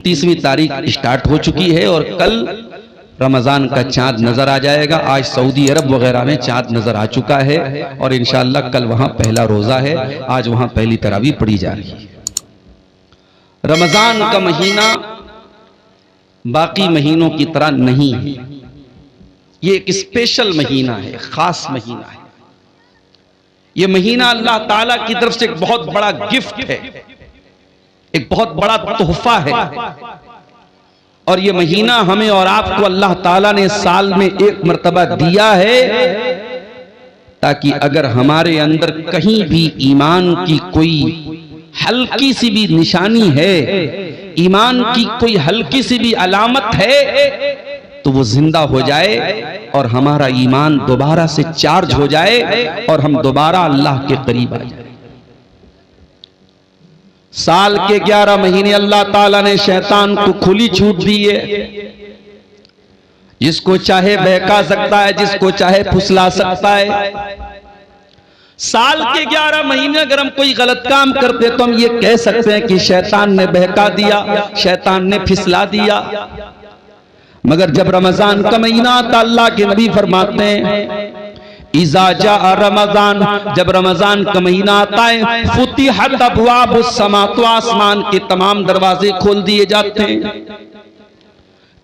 30वीं तारीख स्टार्ट हो चुकी है और कल रमजान का चांद नजर आ जाएगा। आज सऊदी अरब वगैरह में चांद नजर आ चुका है और इंशाअल्लाह कल वहां पहला रोजा है। आज वहां पहली तरावी पढ़ी जा रही है। रमजान का महीना बाकी महीनों की तरह नहीं है, ये एक स्पेशल महीना है, खास महीना है। ये महीना अल्लाह ताला की तरफ से एक बहुत बड़ा गिफ्ट है, एक बहुत बड़ा तोहफा है। और ये महीना हमें और आपको अल्लाह ताला ने साल में एक मर्तबा दिया है ताकि अगर हमारे अंदर कहीं भी ईमान की कोई हल्की सी भी निशानी है, ईमान की कोई हल्की सी भी अलामत है, तो वो जिंदा हो जाए और हमारा ईमान दोबारा से चार्ज हो जाए और हम दोबारा अल्लाह के करीब आ जाए। साल के 11 महीने अल्लाह ताला ने शैतान को खुली छूट दी है। जिसको चाहे बहका सकता है, जिसको चाहे फुसला सकता है। साल के 11 महीने अगर हम कोई गलत काम करते तो हम ये कह सकते हैं कि शैतान ने बहका दिया, शैतान ने फिसला दिया। मगर जब रमजान का महीना आता, अल्लाह के नबी फरमाते हैं इज़ा जा रमजान, जब रमजान का महीना आता है, फुतिहत अबवाबुस समा, तो आसमान के तमाम दरवाजे खोल दिए जाते हैं।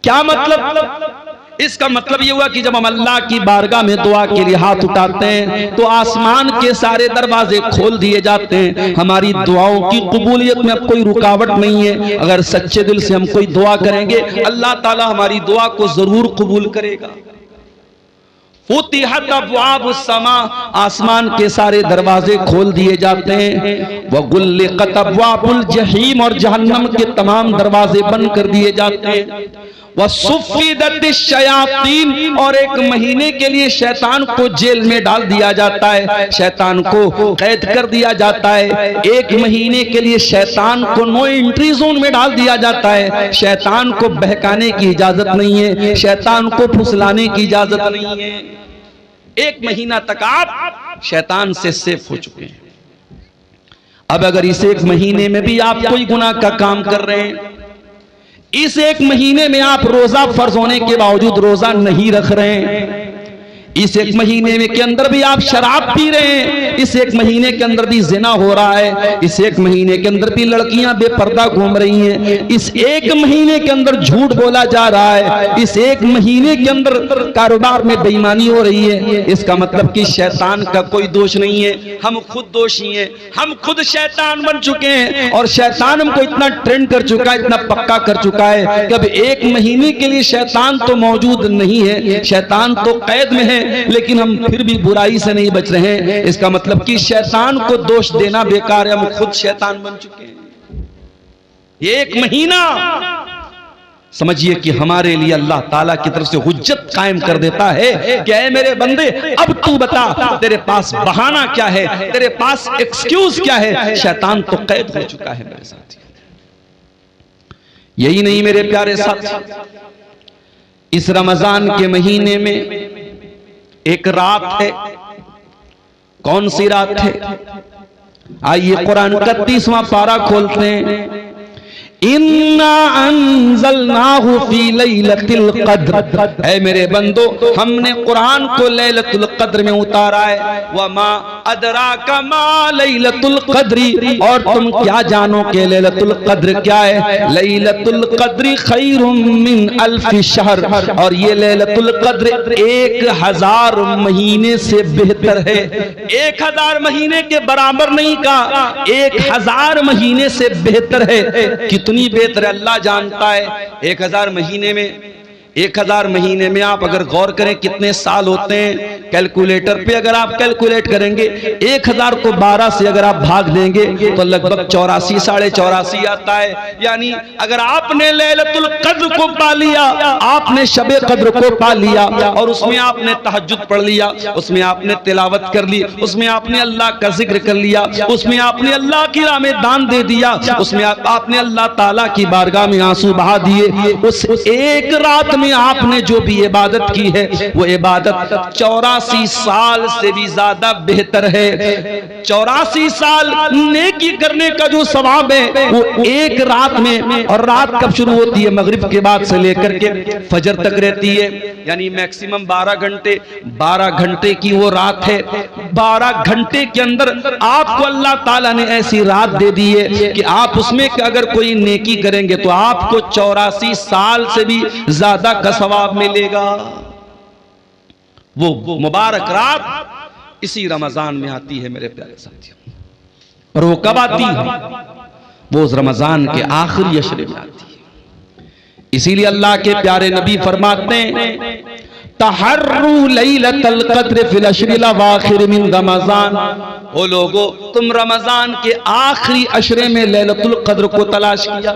क्या मतलब? इसका मतलब ये हुआ कि जब हम अल्लाह की बारगाह में दुआ के लिए हाथ उठाते हैं तो आसमान के सारे दरवाजे खोल दिए जाते हैं। हमारी दुआओं की कबूलियत में अब कोई रुकावट नहीं है। अगर सच्चे दिल से हम कोई दुआ करेंगे, अल्लाह ताला हमारी दुआ को जरूर कबूल करेगा। फुतिहत अबवाबुस समा, आसमान के सारे दरवाजे खोल दिए जाते हैं। व गुल्लिकत अबवाबुल जहीम, और जहन्नम के तमाम दरवाजे बंद कर दिए जाते हैं। व सुफ़िदतिश शयातीन, और एक महीने के लिए शैतान को जेल में डाल दिया जाता है, शैतान को कैद कर दिया जाता है। एक महीने के लिए शैतान को नो एंट्री जोन में डाल दिया जाता है। शैतान को बहकाने की इजाजत नहीं है, शैतान को फुसलाने की इजाजत नहीं है। एक महीना तक आप शैतान से सेफ हो चुके हैं। अब अगर इस एक महीने में भी आप कोई गुनाह का काम कर रहे हैं, इस एक महीने में आप रोजा फर्ज होने के बावजूद रोजा नहीं रख रहे हैं, इस एक महीने में के अंदर भी आप शराब पी रहे हैं, इस एक महीने के अंदर भी जिना हो रहा है, इस एक महीने के अंदर भी लड़कियां बेपर्दा घूम रही हैं, इस एक महीने के अंदर झूठ बोला जा रहा है, इस एक महीने के अंदर कारोबार में बेईमानी हो रही है, इसका मतलब कि शैतान का कोई दोष नहीं है, हम खुद दोषी हैं। हम खुद शैतान बन चुके हैं और शैतान हमको इतना ट्रेंड कर चुका है, इतना पक्का कर चुका है कि अब एक महीने के लिए शैतान तो मौजूद नहीं है, शैतान तो कैद में है, लेकिन हम फिर भी बुराई से नहीं बच रहे हैं। इसका मतलब कि शैतान को दोष देना बेकार है, हम खुद शैतान बन चुके हैं। ये एक महीना समझिए कि हमारे लिए अल्लाह ताला की तरफ से हुज्जत कायम कर देता है कि ऐ मेरे बंदे, अब तू बता तेरे पास बहाना क्या है, तेरे पास एक्सक्यूज क्या है। शैतान तो कैद हो चुका है मेरे साथी। यही नहीं मेरे प्यारे साथी, इस रमजान के महीने में एक रात है। कौन सी रात है? आइए कुरान का 30वां पारा खोलते हैं। इन्ना अंज़लनाहु फी लैलतिल क़द्र, ऐ मेरे बंदो हमने कुरान को लैलतुल क़द्र में उतारा है। वमा अदराका मा लैलतुल क़द्री, और तुम क्या जानो कि लैलतुल क़द्र क्या है। लैलतुल क़द्र खैरुम मिन अल्फि शहर, और ये लैलतुल क़द्र 1000 महीने से बेहतर है। 1000 महीने के बराबर नहीं का, 1000 महीने से बेहतर है। कितनी बेहतर अल्लाह जानता है। 1000 महीने में, 1000 महीने में आप अगर गौर करें कितने साल होते हैं, कैलकुलेटर पे अगर आप कैलकुलेट करेंगे 1000 को 12 से अगर आप भाग देंगे तो लगभग 84 साढ़े 84 आता है। यानी अगर आपने लैलतुल क़द्र को पा लिया, आपने शबे क़द्र को पा लिया और उसमें आपने तहज्जुद पढ़ लिया, उसमें आपने तिलावत कर ली, उसमें आपने अल्लाह का जिक्र कर लिया, उसमें आपने अल्लाह की राह में दान दे दिया, उसमें आपने अल्लाह ताला की बारगाह में आंसू बहा दिए, उस एक रात में आपने जो भी इबादत की है वो इबादत 84 साल से भी ज्यादा बेहतर है। 84 साल नेकी करने का जो सवाब है वो एक रात में, और रात कब शुरू होती है? मगरिब के बाद से लेकर के फजर तक रहती है, यानी मैक्सिमम 12 घंटे। 12 घंटे की वो रात है। 12 घंटे के अंदर आपको अल्लाह ताला ने ऐसी रात दे दी है कि आप उसमें अगर कोई नेकी करेंगे तो आपको 84 साल से भी ज्यादा का सवाब मिलेगा। वो मुबारक रात इसी रमजान में आती है मेरे प्यारे साथियों। और वो कब आती है? वो उस रमजान के आखिरी अशरे में आती है। इसीलिए अल्लाह के प्यारे नबी फरमाते हैं, तहर्रू लैलतल क़द्र फिल अशरिल अवाखिर मिन रमजान। ओ लोगो, तुम रमजान के आखिरी अशरे में लैलतुल क़द्र को तलाश किया।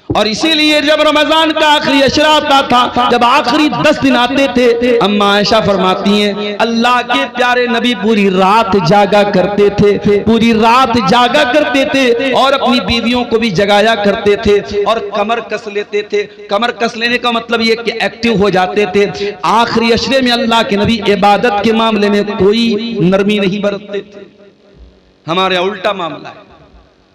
और इसीलिए जब रमजान का आखिरी अशरा आता था, जब आखिरी 10 दिन आते थे, अम्मा आयशा फरमाती हैं अल्लाह के प्यारे नबी पूरी रात जागा करते थे, पूरी रात जागा करते थे और अपनी बीवियों को भी जगाया करते थे और कमर कस लेते थे। कमर कस लेने का मतलब ये कि एक्टिव हो जाते थे। आखिरी अशरे में अल्लाह के नबी इबादत के मामले में कोई नरमी नहीं बरतते थे। हमारे उल्टा मामला है।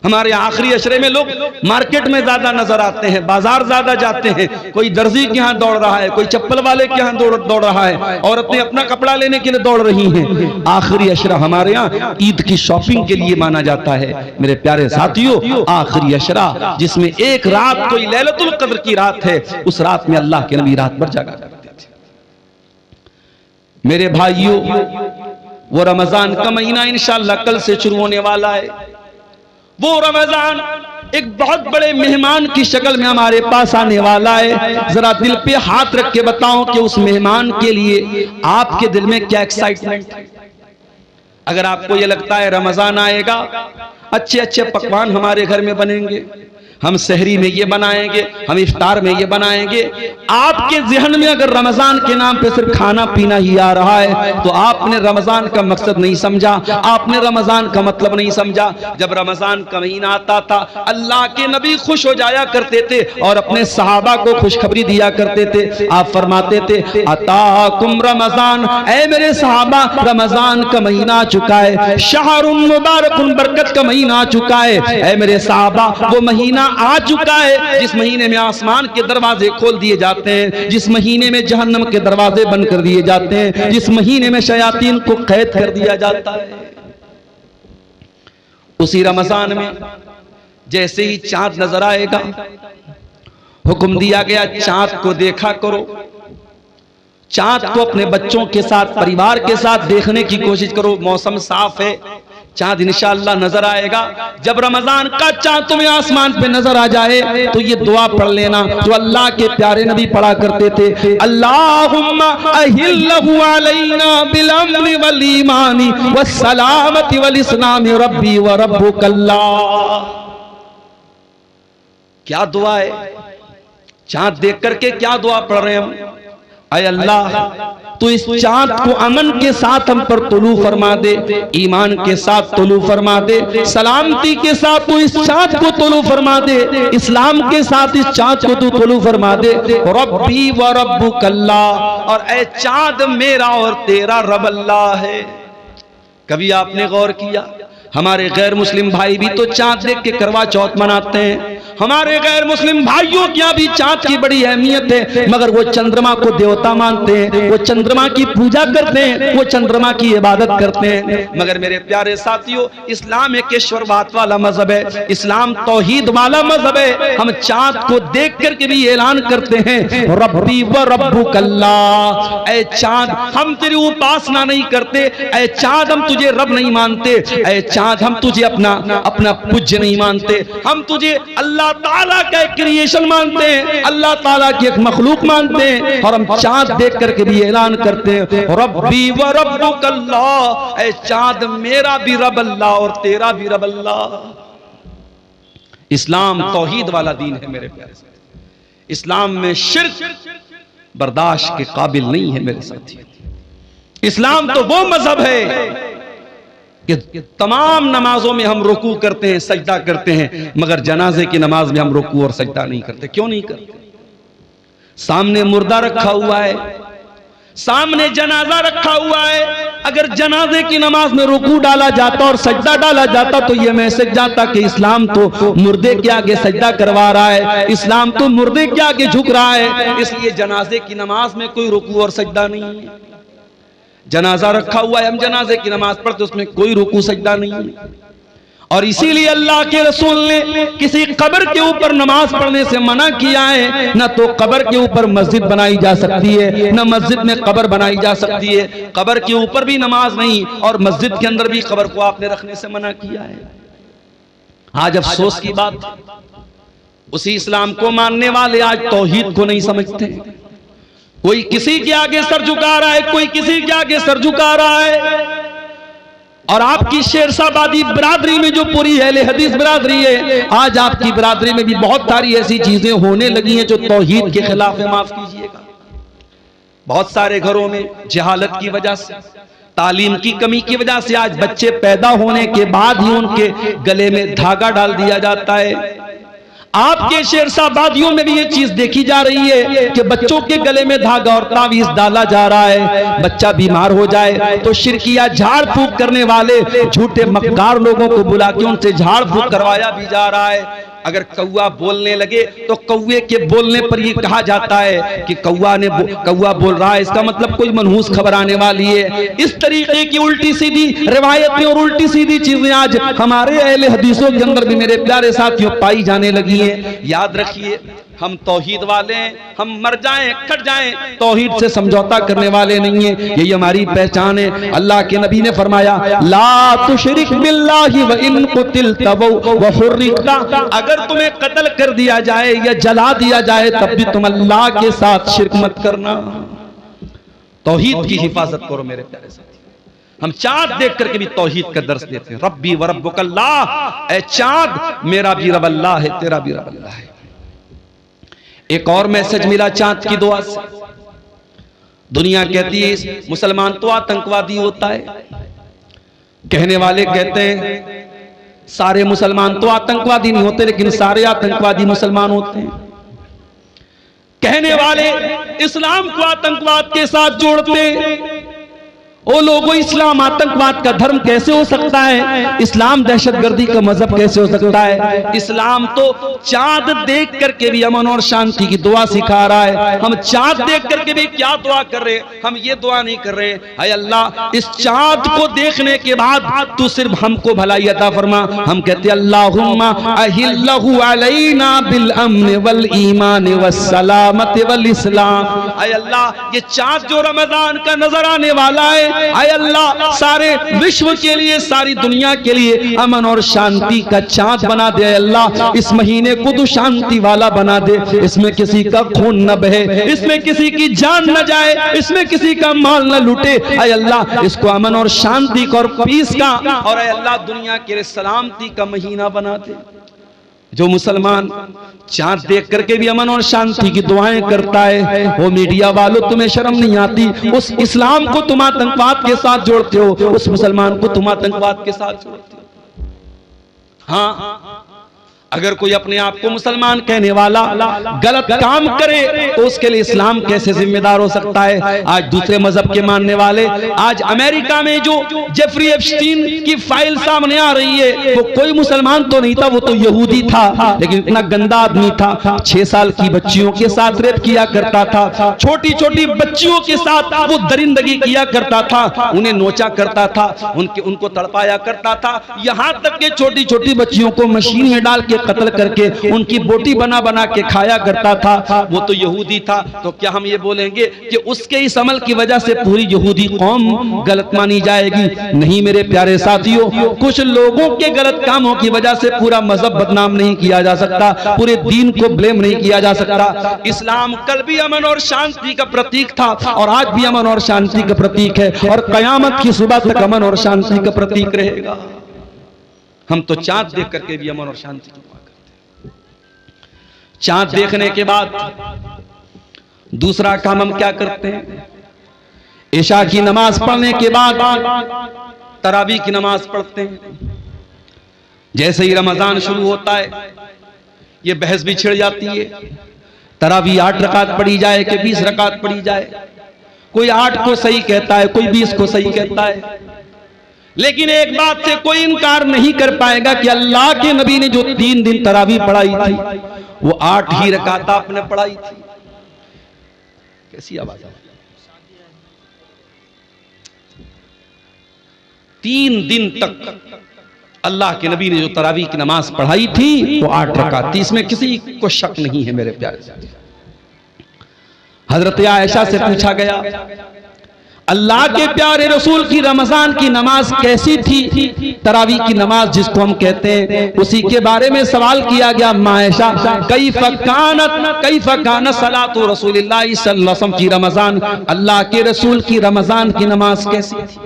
हमारे आखिरी अशरे में लोग मार्केट में ज्यादा नजर आते हैं, बाजार ज्यादा जाते हैं। कोई दर्जी के यहाँ दौड़ रहा है, कोई चप्पल वाले के यहाँ दौड़ रहा है, औरतें अपना कपड़ा लेने के लिए दौड़ रही हैं। आखिरी अशरा हमारे यहाँ ईद की शॉपिंग के लिए माना जाता है। मेरे प्यारे साथियों, आखिरी अशरा जिसमें एक रात कोई लैलतुल क़द्र की रात है, उस रात में अल्लाह के नबी रात भर जागा करते थे। मेरे भाइयों, वो रमजान का महीना इंशाअल्लाह कल से शुरू होने वाला है। वो रमजान एक बहुत बड़े मेहमान की शक्ल में हमारे पास आने वाला है। जरा दिल पे हाथ रख के बताओ कि उस मेहमान के लिए आपके दिल में क्या एक्साइटमेंट है। अगर आपको ये लगता है रमजान आएगा, अच्छे अच्छे पकवान हमारे घर में बनेंगे, हम सहरी में ये बनाएंगे, हम इफ्तार में ये बनाएंगे, आपके ज़हन में अगर रमजान के नाम पे सिर्फ खाना पीना ही आ रहा है तो आपने रमजान का मकसद नहीं समझा, आपने रमजान का मतलब नहीं समझा। जब रमजान का महीना आता था, अल्लाह के नबी खुश हो जाया करते थे और अपने सहाबा को खुशखबरी दिया करते थे। आप फरमाते थे, अताकुम रमजान, ऐ मेरे सहाबा रमजान का महीना आ चुका है, शहरुन मुबारकुन, बरकत का महीना आ चुका है। ऐ मेरे सहाबा, वो महीना आ चुका है जिस महीने में आसमान के दरवाजे खोल दिए जाते हैं, जिस महीने में जहन्नम के दरवाजे बंद कर दिए जाते हैं, जिस महीने में शयातीन को कैद कर दिया जाता है। उसी रमजान में जैसे ही चांद नजर आएगा, हुक्म दिया गया चांद को देखा करो। चांद को अपने बच्चों के साथ, परिवार के साथ देखने की कोशिश करो। मौसम साफ है, चांद इंशाअल्लाह नजर आएगा। जब रमजान का चांद तुम्हें आसमान पे नजर आ जाए तो ये दुआ पढ़ लेना जो अल्लाह के प्यारे नबी पढ़ा करते थे, अल्लाहुम्मा अहिल्लहु अलैना बिल अम्नि वल ईमानी वस सलामति वल इस्लामी रब्बी व रब्बुकल्लाह। क्या दुआ है? चांद देख करके क्या दुआ पढ़ रहे हैं हम? अय अल्लाह, तू इस चांद को अमन के साथ हम पर तुलू फरमा दे, ईमान के साथ तुलू फरमा दे, सलामती के साथ तू इस चांद को तुलू फरमा दे, इस्लाम के साथ इस चांद को तू तुलू फरमा दे। रब्बी व रब्बुकल्लाह, और ऐ चांद मेरा और तेरा रब अल्लाह है। कभी आपने गौर किया, हमारे गैर मुस्लिम भाई भी तो चांद देख के करवा चौथ मनाते हैं। हमारे गैर मुस्लिम भाइयों की भी चांद की बड़ी अहमियत है, मगर वो चंद्रमा को देवता मानते हैं, वो चंद्रमा की पूजा करते हैं, वो चंद्रमा की इबादत करते हैं। मगर मेरे प्यारे साथियों, इस्लाम एक ईश्वरवाद वाला मजहब है, इस्लाम तौहीद वाला मजहब है। हम चांद को देख करके भी ऐलान करते हैं, रब्बी व रब्बुकल्लाह, ऐ चांद हम तेरी उपासना नहीं करते, ऐ चांद हम तुझे रब नहीं मानते, ऐ चांद हम तुझे अपना पूज्य नहीं मानते, हम तुझे अल्लाह ताला का एक क्रिएशन मानते हैं, अल्लाह ताला की एक मखलूक मानते हैं। और हम चांद देख करके भी ऐलान करते हैं, रब्बी व रब्बुकल्लाह, ऐ चांद मेरा भी रब अल्लाह और तेरा भी रब अल्लाह। इस्लाम तौहीद वाला दीन है मेरे प्यारे साथी। इस्लाम में शिर्क बर्दाश्त के काबिल नहीं है मेरे साथी। इस्लाम तो वो मजहब है कि तमाम नमाजों में हम रुकू करते हैं, सजदा करते हैं, मगर जनाजे की नमाज में हम रुकू और सजदा नहीं करते। क्यों नहीं करते? सामने मुर्दा रखा हुआ है, सामने जनाजा रखा हुआ है। अगर जनाजे की नमाज में रुकू डाला जाता और सजदा डाला जाता तो यह मैसेज जाता कि इस्लाम तो मुर्दे के आगे सजदा करवा रहा है, इस्लाम तो मुर्दे के आगे झुक रहा है। इसलिए जनाजे की नमाज में कोई रुकू और सजदा नहीं है। जनाजा रखा हुआ है, हम जनाजे की नमाज पढ़ते उसमें कोई रुकू सजदा नहीं है। और इसीलिए अल्लाह के रसूल ने किसी कब्र के ऊपर नमाज पढ़ने से मना किया है। न तो कब्र के ऊपर मस्जिद बनाई जा सकती है, न मस्जिद में कब्र बनाई जा सकती है। कब्र के ऊपर भी नमाज नहीं और मस्जिद के अंदर भी कब्र को आपने रखने से मना किया है। आज अफसोस की बात, उसी इस्लाम को मानने वाले आज तौहीद को नहीं समझते। कोई किसी के आगे सर झुका रहा है, कोई किसी के आगे सर झुका रहा है। और आपकी शेरशाहबादी बिरादरी में जो पूरी अहले हदीस बिरादरी है, आज आपकी बिरादरी में भी बहुत सारी ऐसी चीजें होने लगी हैं जो तौहीद के खिलाफ है। माफ कीजिएगा, बहुत सारे घरों में जहालत की वजह से, तालीम की कमी की वजह से आज बच्चे पैदा होने के बाद ही उनके गले में धागा डाल दिया जाता है। आपके शेरशाहबादियों में भी ये चीज देखी जा रही है कि बच्चों के गले में धागा और तावीज डाला जा रहा है। बच्चा बीमार हो जाए तो शिरकिया झाड़ फूक करने वाले झूठे मक्कार लोगों को बुला के उनसे झाड़ फूक करवाया भी जा रहा है। अगर कौवा बोलने लगे तो कौवे के बोलने पर ये कहा जाता है कि कौवा बोल रहा है, इसका मतलब कोई मनहूस खबर आने वाली है। इस तरीके की उल्टी सीधी रिवायतें और उल्टी सीधी चीजें आज हमारे अहले हदीसों के अंदर भी मेरे प्यारे साथियों पाई जाने लगी हैं। याद रखिए, हम तौहीद वाले हैं, हम मर जाएं कट जाएं, तौहीद से समझौता करने वाले नहीं हैं। यही हमारी पहचान है। अल्लाह के नबी ने फरमाया, ला तुशरिक बिल्लाहि व इन कुतिलता व हुर्रिकता, अगर तुम्हें कत्ल कर दिया जाए या जला दिया जाए तब भी तुम अल्लाह के साथ शिरक मत करना। तौहीद की हिफाजत करो मेरे प्यारे साथी। हम चाँद देख करके भी तौहीद का दर्स देते हैं। रब्बी व रब्बुकल्लाह, ऐ चाँद मेरा भी रब अल्लाह है, तेरा भी रब अल्लाह है। एक और मैसेज मिला चांद की दुआ से। दुनिया कहती है मुसलमान तो आतंकवादी होता है, कहने वाले कहते हैं सारे मुसलमान तो आतंकवादी नहीं होते लेकिन सारे आतंकवादी मुसलमान होते हैं। कहने वाले इस्लाम को आतंकवाद के साथ जोड़ते हैं। ओ लोगों, इस्लाम आतंकवाद का धर्म कैसे हो सकता है? इस्लाम दहशतगर्दी का मजहब कैसे हो सकता है? इस्लाम तो चांद देख करके भी अमन और शांति की दुआ सिखा रहा है। हम चांद देख करके भी क्या दुआ कर रहे हैं? हम ये दुआ नहीं कर रहे, हाय अल्लाह इस चांद को देखने के बाद तू सिर्फ हमको भलाई अता फरमा। हम कहते अल्लाहुम्मा अहिल्लहु अलैना बिल अम्न वल ईमान वस सलामत वल इस्लाम। हाय अल्लाह ये चांद जो रमजान का नजर आने वाला है, आय अल्लाह सारे विश्व के लिए, सारी दुनिया के लिए अमन और शांति का चांद बना दे। अल्लाह इस महीने को तो शांति वाला बना दे, इसमें किसी का खून न बहे, इसमें किसी की जान न जाए, इसमें किसी का माल न लूटे। आय अल्लाह इसको अमन और शांति का और पीस का, और आय अल्लाह दुनिया के लिए सलामती का महीना बना दे। जो मुसलमान चांद देख करके भी अमन और शांति की दुआएं करता है, वो मीडिया वालों तुम्हें शर्म नहीं आती? उस इस्लाम को तुम आतंकवाद के साथ जोड़ते हो, उस मुसलमान को तुम आतंकवाद के साथ जोड़ते हो। हाँ, अगर कोई अपने आप को मुसलमान कहने वाला गलत काम करे तो उसके लिए इस्लाम कैसे जिम्मेदार हो सकता है? आज दूसरे मजहब के मानने वाले, आज अमेरिका में जो जेफरी एप्स्टीन की फाइल सामने आ रही है, वो कोई मुसलमान तो नहीं था, वो तो यहूदी था, लेकिन इतना गंदा आदमी था। 6 साल की बच्चियों के साथ रेप किया करता था, छोटी छोटी बच्चियों के साथ वो दरिंदगी किया करता था, उन्हें नोचा करता था, उनको तड़पाया करता था, यहाँ तक के छोटी छोटी बच्चियों को मशीन में डाल के कत्ल करके उनकी बोटी बना बना के खाया करता था। वो तो यहूदी था। तो क्या हम ये बोलेंगे कि उसके इस अमल की वजह से पूरी यहूदी कौम गलत मानी जाएगी? नहीं मेरे प्यारे साथियों, कुछ लोगों के गलत कामों की वजह से पूरा मजहब बदनाम नहीं किया जा सकता, पूरे दीन को ब्लेम नहीं किया जा सकता। इस्लाम कल भी अमन और शांति का प्रतीक था और आज भी अमन और शांति का प्रतीक है, और कयामत की सुबह तक अमन और शांति का प्रतीक रहेगा। हम तो चांद देख करके भी अमन और शांति की दुआ करते हैं। चांद देखने के बाद दूसरा काम हम क्या करते हैं? इशा की नमाज पढ़ने के बाद तरावी की नमाज पढ़ते हैं। जैसे ही रमजान शुरू होता है, ये बहस भी छिड़ जाती है तरावी 8 रकात पढ़ी जाए कि 20 रकात पढ़ी जाए, कोई 8 को सही कहता है, कोई 20 को सही कहता है। लेकिन एक बात से कोई इनकार नहीं कर पाएगा कि अल्लाह के नबी ने जो 3 दिन तरावी पढ़ाई थी वो 8 ही रकात आपने पढ़ाई थी। कैसी आवाज है? 3 दिन तक अल्लाह के नबी ने जो तरावी की नमाज पढ़ाई थी वो 8 रकात थी, इसमें किसी को शक नहीं है मेरे प्यारे साथी। हजरत आयशा से पूछा गया अल्लाह के प्यारे रसूल की रमजान की नमाज कैसी थी, तरावी की नमाज जिसको हम कहते हैं, उसी के बारे में सवाल किया गया। मायशा कैफ़ कानत सलातु रसूलिल्लाह सल्लल्लाहु अलैहि वसल्लम की रमजान, अल्लाह के रसूल की रमजान की नमाज कैसी थी।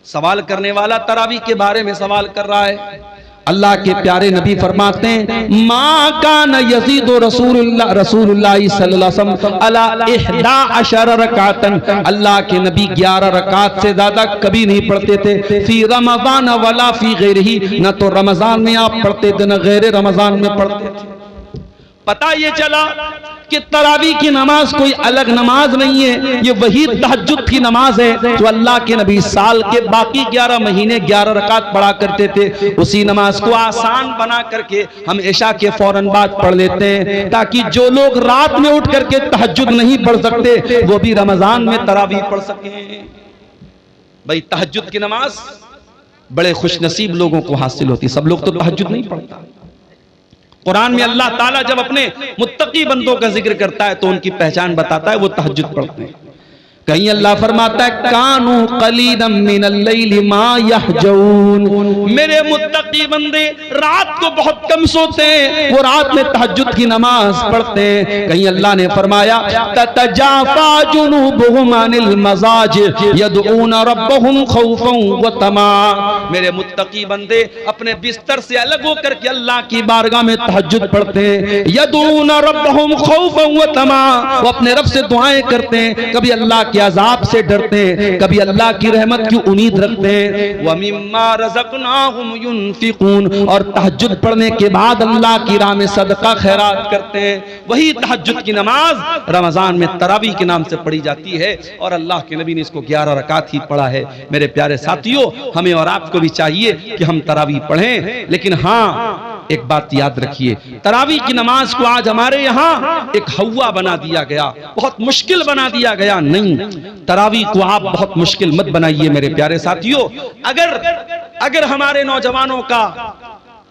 सवाल करने वाला तरावी के बारे में सवाल कर रहा है। अल्लाह के प्यारे नबी फरमाते हैं मा कान यज़ीदु रसूलुल्लाह सल्लल्लाहु अलैहि वसल्लम अला 11 रकातन, अल्लाह के नबी 11 रकात से ज्यादा कभी नहीं पढ़ते थे। फी रमजान वला फी गैरिही, न तो रमजान में आप पढ़ते थे न गैर रमजान में पढ़ते थे। पता ये चला कि तरावी की नमाज कोई अलग नमाज नहीं है, ये वही तहज्जुद की नमाज है जो अल्लाह के नबी साल के बाकी 11 महीने 11 रकात पढ़ा करते थे। उसी नमाज को आसान बना करके हम इशा के फौरन बाद पढ़ लेते हैं, ताकि जो लोग रात में उठ करके तहज्जुद नहीं पढ़ सकते वो भी रमजान में तरावी पढ़ सकें। भाई तहज्जुद की नमाज बड़े खुशनसीब लोगों को हासिल होती, सब लोग तो तहज्जुद नहीं पढ़ता। कुरान में अल्लाह ताला जब अपने मुत्तकी बंदों का जिक्र करता है तो उनकी पहचान बताता है, वो तहज्जुद पढ़ते हैं। कहीं अल्लाह फरमाता है कानू कलीदम मिनल लैली मा यहजऊन, मेरे मुत्तकी बंदे रात को बहुत कम सोते हैं, वो रात में तहज्जुद की नमाज पढ़ते हैं। कहीं अल्लाह ने फरमाया ततजाफा जुनूबुहुम अनिल मजाज यदऊन रब्बहुम खौफन व तमा, मेरे मुत्तकी बंदे अपने बिस्तर से अलग होकर के अल्लाह की बारगाह में तहज्जुद पढ़ते हैं। यदऊन रब्बहुम खौफन व तमा, वो अपने रब से दुआएं करते हैं, कभी अल्लाह के अजाब से डरते हैं, कभी अल्लाह की रहमत की उम्मीद रखते हैं। व मिम्मा रज़क़नाहुम युनफिकून, और तहज्जुद पढ़ने के बाद अल्लाह की राह में सदका खैरात करते हैं। वही तहज्जुद की नमाज रमजान में तरावी के नाम से पढ़ी जाती है और अल्लाह के नबी ने इसको 11 रकात ही पढ़ा है। मेरे प्यारे साथियों, हमें और आपको भी चाहिए कि हम तरावी पढ़ें, लेकिन हाँ एक बात याद रखिए, तरावी की नमाज को आज हमारे यहाँ एक हवा बना दिया गया, बहुत मुश्किल बना दिया गया। नहीं, तरावी को आप बहुत मुश्किल मत बनाइए मेरे प्यारे साथियों। अगर हमारे नौजवानों का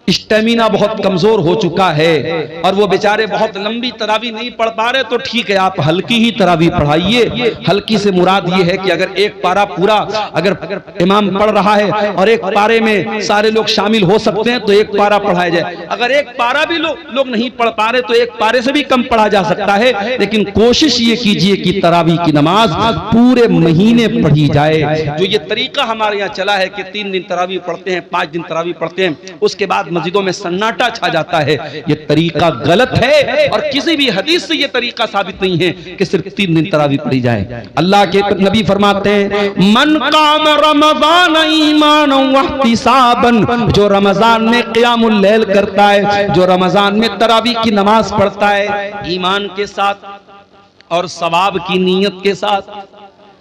स्टेमिना बहुत कमजोर हो चुका है और वो बेचारे बहुत लंबी तरावी नहीं पढ़ पा रहे, तो ठीक है, आप हल्की ही तरावी पढ़ाइए। हल्की से मुराद ये है कि अगर एक पारा पूरा अगर इमाम पढ़ रहा है और एक पारे में सारे लोग शामिल हो सकते हैं तो एक पारा पढ़ाया जाए। अगर एक पारा भी लोग नहीं पढ़ पा रहे तो एक पारे से भी कम पढ़ा जा सकता है, लेकिन कोशिश ये कीजिए कि तरावी की नमाज पूरे महीने पढ़ी जाए। जो ये तरीका हमारे यहाँ चला है कि 3 दिन तरावी पढ़ते हैं, 5 दिन तरावी पढ़ते हैं, उसके बाद मस्जिदों में सन्नाटा छा जाता है, ये तरीका गलत है और किसी भी हदीस से ये तरीका साबित नहीं है कि सिर्फ 3 दिन तरावी पढ़ी जाए। अल्लाह के नबी फरमाते हैं मन काम रमजान ईमानन व इहतिसाबन, जो रमजान में क़ियामुल लैल करता है, जो रमजान में तरावी की नमाज पढ़ता है ईमान के साथ और सवाब की नीयत के साथ,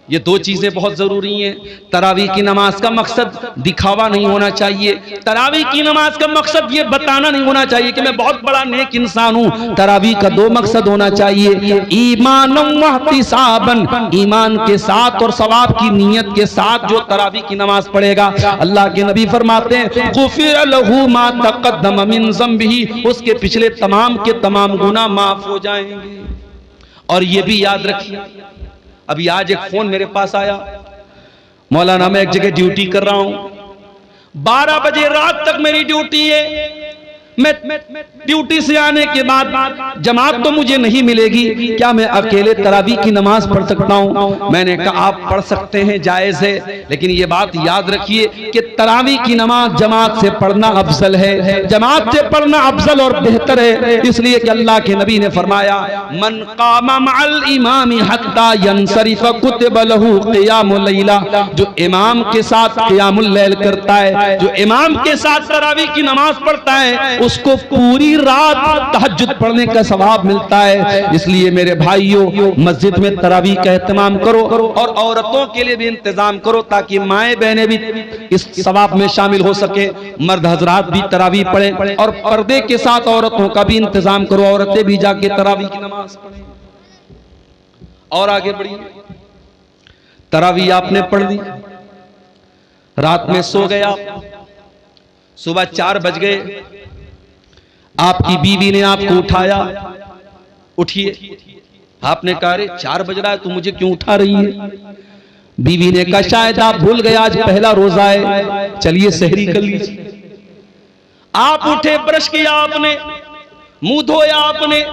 ये 2 चीजें बहुत जरूरी हैं। तरावी की नमाज का मकसद दिखावा नहीं होना चाहिए, तरावी की नमाज का मकसद ये बताना नहीं होना चाहिए कि मैं बहुत बड़ा नेक इंसान हूं। तरावी का 2 मकसद होना चाहिए, ईमानन व इहतिसाबन, ईमान के साथ और सवाब की नीयत के साथ जो तरावी की नमाज पढ़ेगा, अल्लाह के नबी फरमाते हैं गुफिर लहू मा तक़द्दम मिन ज़म्बिही, उसके पिछले तमाम के तमाम गुनाह माफ हो जाएंगे। और ये भी याद रखिए, अभी आज एक फोन मेरे पास आया, मौलाना मैं एक जगह ड्यूटी कर रहा हूं, 12 बजे रात तक मेरी ड्यूटी है, मैं ड्यूटी से आने के बाद जमात तो मुझे नहीं मिलेगी, क्या मैं अकेले तरावी की नमाज पढ़ सकता हूं? मैंने कहा आप पढ़ सकते हैं, जायज है, लेकिन ये बात याद रखिए कि तरावी की नमाज जमात से पढ़ना अफजल है, जमात से पढ़ना अफजल और बेहतर है, इसलिए कि अल्लाह के नबी ने फरमाया मन कामा मअल इमामी हत्ता यंसरिफ कुतिब लहू क़ियामुल लैला, जो इमाम के साथ क़ियामुल लैल करता है, जो इमाम के साथ तरावी की नमाज पढ़ता है, उसको पूरी रात तहज्जुद पढ़ने का सवाब मिलता है। इसलिए मेरे भाइयों, मस्जिद में तरावी का एहतमाम करो और औरतों के लिए भी इंतजाम करो ताकि माएँ बहनें भी इस सवाब में शामिल हो सके। मर्द हजरात भी तरावी पढ़ें और पर्दे के साथ औरतों का भी इंतजाम करो, औरतें भी जाके तरावी की नमाज पढ़ें। और आगे बढ़िए, तरावी आपने पढ़ ली, रात में सो गया, सुबह 4 बज गए, आपकी बीवी ने आपको उठाया, उठिए। आपने कहा अरे 4 बज रहा है, तू मुझे क्यों उठा रही है? बीवी ने कहा शायद आप भूल गए आज पहला रोजा है, चलिए सहरी कर लीजिए। आप उठे, ब्रश किया आपने, मुंह धोया आपने,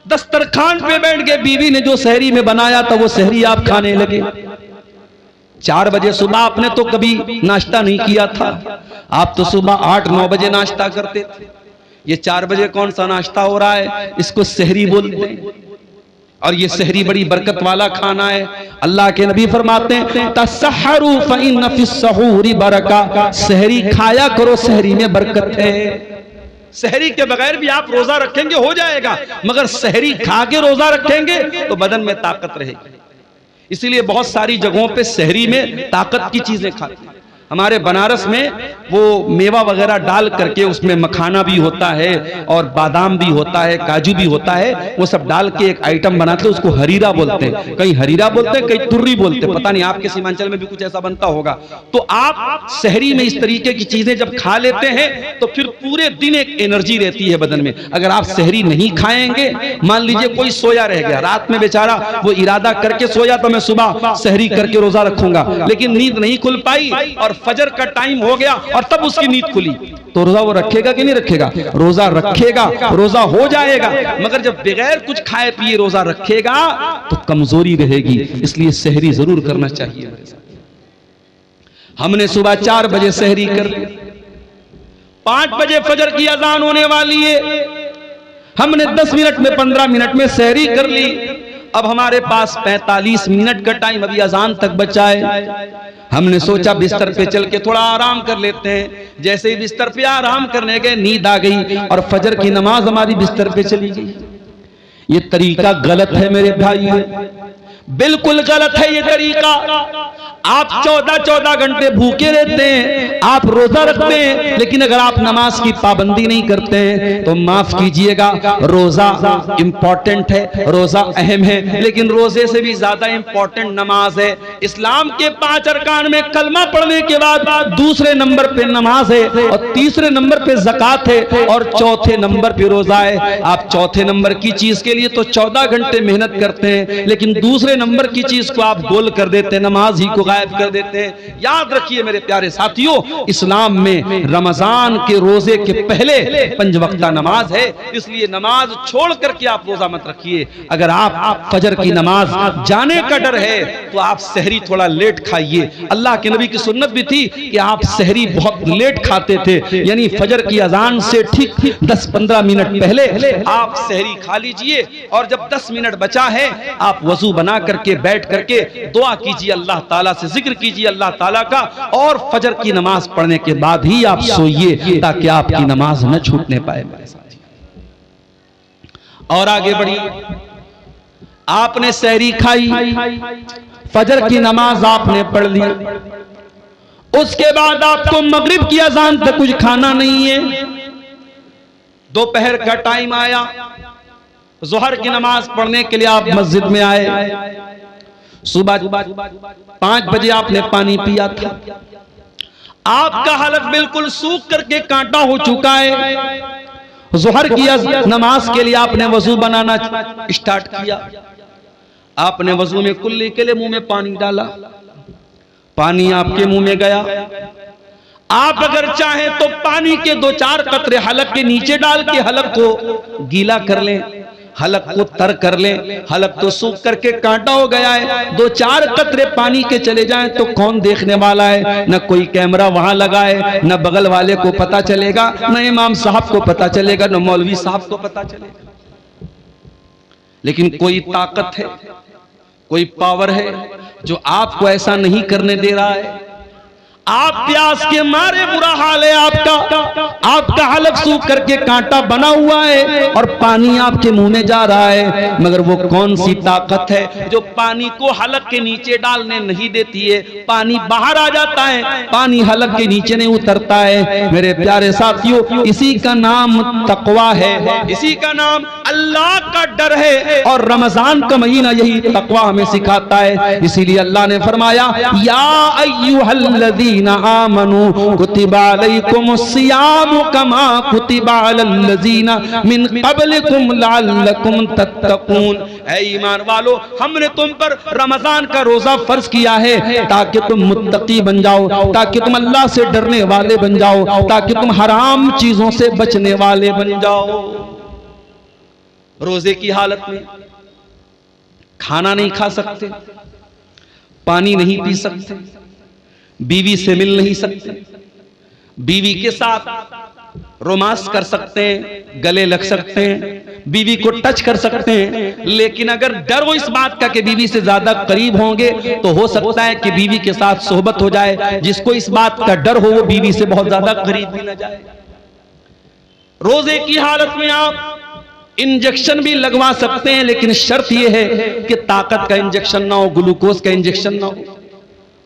दस्तरखान पे बैठ के बीवी ने जो सहरी में बनाया था वो सहरी आप खाने लगे। 4 बजे सुबह आपने तो कभी नाश्ता नहीं किया था, आप तो सुबह 8-9 बजे नाश्ता करते थे। ये 4 बजे कौन सा नाश्ता हो रहा है? इसको सहरी बोलते हैं। और ये सहरी बड़ी बरकत वाला खाना है। अल्लाह के नबी फरमाते हैं तसहरू फइन्न फिस्सहूरी बरका, सहरी खाया करो, सहरी में बरकत है। सहरी के बगैर भी आप रोजा रखेंगे हो जाएगा, मगर सहरी खा के रोजा रखेंगे तो बदन में ताकत रहेगी। इसीलिए बहुत सारी जगहों पे सहरी में ताकत की चीजें खाते हैं। हमारे बनारस में वो मेवा वगैरह डाल करके उसमें मखाना भी होता है और बादाम भी होता है, काजू भी होता है, वो सब डाल के एक आइटम बनाते हैं, उसको हरीरा बोलते हैं। कहीं हरीरा बोलते हैं, कहीं तुर्री बोलते हैं, पता नहीं आपके सीमांचल में भी कुछ ऐसा बनता होगा। तो आप सहरी में इस तरीके की चीजें जब खा लेते हैं तो फिर पूरे दिन एक एनर्जी रहती है बदन में। अगर आप सहरी नहीं खाएंगे, मान लीजिए कोई सोया रह गया, रात में बेचारा वो इरादा करके सोया तो मैं सुबह सहरी करके रोजा रखूंगा, लेकिन नींद नहीं खुल पाई और फजर का टाइम हो गया और तब उसकी नींद खुली, तो रोजा वो रखेगा कि नहीं रखेगा? रोजा रखेगा, रोजा हो जाएगा। मगर जब बगैर कुछ खाए पिए रोजा रखेगा तो कमजोरी रहेगी। इसलिए सहरी जरूर करना चाहिए। हमने सुबह 4 बजे सहरी कर ली, 5 बजे फजर की अजान होने वाली है, हमने 10 मिनट में 15 मिनट में सहरी कर ली। अब हमारे पास 45 मिनट का टाइम अभी अजान तक बचा है। हमने सोचा बिस्तर पे चल के थोड़ा आराम कर लेते हैं। जैसे ही बिस्तर पे आराम करने गए, नींद आ गई और फजर की नमाज हमारी बिस्तर पे चली गई। ये तरीका गलत है मेरे भाई, बिल्कुल गलत है ये तरीका। आप 14-14 घंटे भूखे रहते हैं, आप रोजा रखते हैं, लेकिन अगर आप नमाज की पाबंदी नहीं करते हैं तो माफ कीजिएगा, रोजा इंपॉर्टेंट है, रोजा अहम है, लेकिन रोजे से भी ज्यादा इंपॉर्टेंट नमाज है। इस्लाम के 5 अरकान में कलमा पढ़ने के बाद दूसरे नंबर पे नमाज है और तीसरे नंबर पे ज़कात है और चौथे नंबर पे रोजा है। आप चौथे नंबर की चीज के लिए तो 14 घंटे मेहनत करते हैं, लेकिन दूसरे नंबर की चीज को आप गोल कर देते हैं, नमाज ही को गायब कर देते हैं। याद रखिए मेरे प्यारे साथियों, इस्लाम में रमजान के रोजे के पहले 5 वक्ता नमाज है, इसलिए नमाज छोड़ करके आप रोजा मत रखिए। अगर आप फजर की नमाज जाने का डर है तो आप सहरी थोड़ा लेट खाइए। अल्लाह के नबी की सुन्नत भी थी कि आप सहरी बहुत लेट खाते थे, यानी फजर की अजान से ठीक 10-15 मिनट पहले आप सहरी खा लीजिए और जब 10 मिनट बचा है आप वजू बना करके बैठ करके दुआ कीजिए, अल्लाह ताला से जिक्र कीजिए अल्लाह ताला का, और फजर की नमाज पढ़ने के बाद ही आप सोइए ताकि आपकी नमाज न छूटने पाए। और आगे बढ़िए, आपने सहरी खाई, फजर की नमाज आपने पढ़ ली, उसके बाद आपको मगरिब की अजान तक कुछ खाना नहीं है। दोपहर का टाइम आया, जोहर की नमाज पढ़ने के लिए आप मस्जिद में आए, सुबह 5 बजे आपने पानी पिया था, आपका हलक बिल्कुल सूख करके कांटा हो चुका है। जोहर की नमाज के लिए आपने वजू बनाना स्टार्ट किया, आपने वजू में कुल्ली के लिए मुंह में पानी डाला, पानी आपके मुंह में गया। आप अगर चाहें तो पानी के 2-4 कतरे हलक के नीचे डाल के हलक को गीला कर लें, हलक को तर कर लें। हलक तो सूख करके कांटा हो गया है, 2-4 कतरे पानी के चले जाएं तो कौन देखने वाला है? न कोई कैमरा वहां लगा है, न बगल वाले को पता चलेगा, न इमाम साहब को पता चलेगा, न मौलवी साहब को पता चलेगा। लेकिन कोई ताकत है, कोई पावर है जो आपको ऐसा नहीं करने दे रहा है। आप प्यास के मारे बुरा हाल है आपका हलक सूख करके कांटा बना हुआ है और पानी आपके मुंह में जा रहा है, मगर वो कौन सी ताकत है जो पानी को हलक के नीचे डालने नहीं देती है? पानी बाहर आ जाता है, पानी हलक के नीचे नहीं उतरता है। मेरे प्यारे साथियों, इसी का नाम तकवा है, इसी का नाम अल्लाह का डर है, और रमजान का महीना यही तकवा हमें सिखाता है। इसीलिए अल्लाह ने फरमाया, या अय्युहल्लज़ीना आमनू कुतिबा अलैकुमुस्सियाम कमा कुतिबा अलल्लज़ीना मिन क़ब्लिकुम लअल्लकुम तत्तक़ून। ऐ ईमान वालो, हमने तुम पर रमजान का रोजा फर्ज किया है ताकि तुम मुत्तकी बन जाओ, ताकि तुम अल्लाह से डरने वाले बन जाओ, ताकि तुम हराम चीजों से बचने वाले बन जाओ। रोजे की हालत में खाना नहीं खा सकते, पानी नहीं पी सकते, बीवी से मिल नहीं सकते, बीवी के साथ रोमांस कर सकते हैं, गले लग सकते हैं, बीवी को टच कर सकते हैं, लेकिन अगर डर हो इस बात का कि बीवी से ज्यादा करीब होंगे तो हो सकता है कि बीवी के साथ सोहबत हो जाए। जिसको इस बात का डर हो वो बीवी से बहुत ज्यादा करीब भी न जाए। रोजे की हालत में आप इंजेक्शन भी लगवा सकते हैं, लेकिन शर्त यह है कि ताकत का इंजेक्शन ना हो, ग्लूकोज का इंजेक्शन ना हो।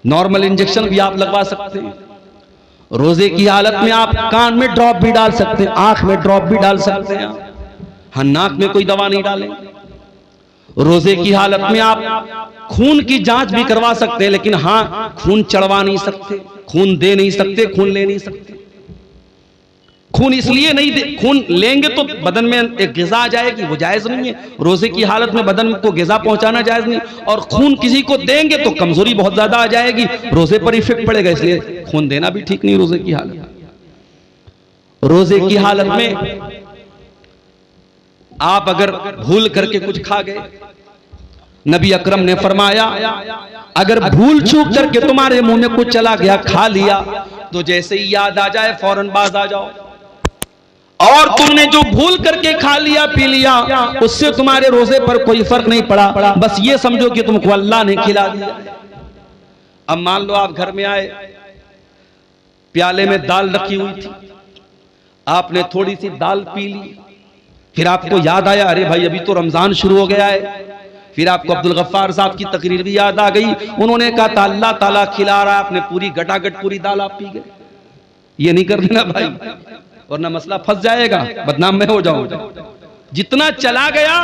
नॉर्मल इंजेक्शन भी आप लगवा सकते हैं। रोजे की हालत में आप कान में ड्रॉप भी डाल सकते हैं, आंख में ड्रॉप भी डाल सकते हैं, हाँ, नाक में कोई दवा नहीं डालें। रोजे की हालत में आप खून की जांच भी करवा सकते हैं, लेकिन हाँ, खून चढ़वा नहीं सकते, खून दे नहीं सकते, खून ले नहीं सकते। खून इसलिए नहीं दे, खून लेंगे तो बदन में एक ग़िज़ा आ जाएगी, वो जायज नहीं है। रोजे की हालत में बदन को ग़िज़ा पहुंचाना जायज नहीं, और खून किसी को देंगे तो कमजोरी बहुत ज्यादा आ जाएगी, रोजे पर इफेक्ट पड़ेगा, इसलिए खून देना भी ठीक नहीं रोजे की हालत। रोजे की हालत में आप अगर भूल करके कुछ खा गए, नबी अकरम ने फरमाया, अगर भूल चूक करके तुम्हारे मुंह में कुछ चला गया, खा लिया, तो जैसे ही याद आ जाए फौरन बाज आ जाओ। और तुमने जो भूल करके खा लिया पी लिया, उससे तुम्हारे रोजे पर कोई फर्क नहीं पड़ा, बस ये समझो कि तुमको अल्लाह ने खिला दिया। अब मान लो आप घर में आए, प्याले में दाल रखी हुई थी, आपने थोड़ी सी दाल पी ली, फिर आपको याद आया, अरे भाई अभी तो रमजान शुरू हो गया है। फिर आपको अब्दुल गफ्फार साहब की तकरीर भी याद आ गई, उन्होंने कहा था अल्लाह ताला खिला रहा है, आपने पूरी गटागट पूरी दाल आप पी गए। ये नहीं कर देना भाई, वरना मसला फंस जाएगा, बदनाम में हो जाऊंगा। जितना चला गया,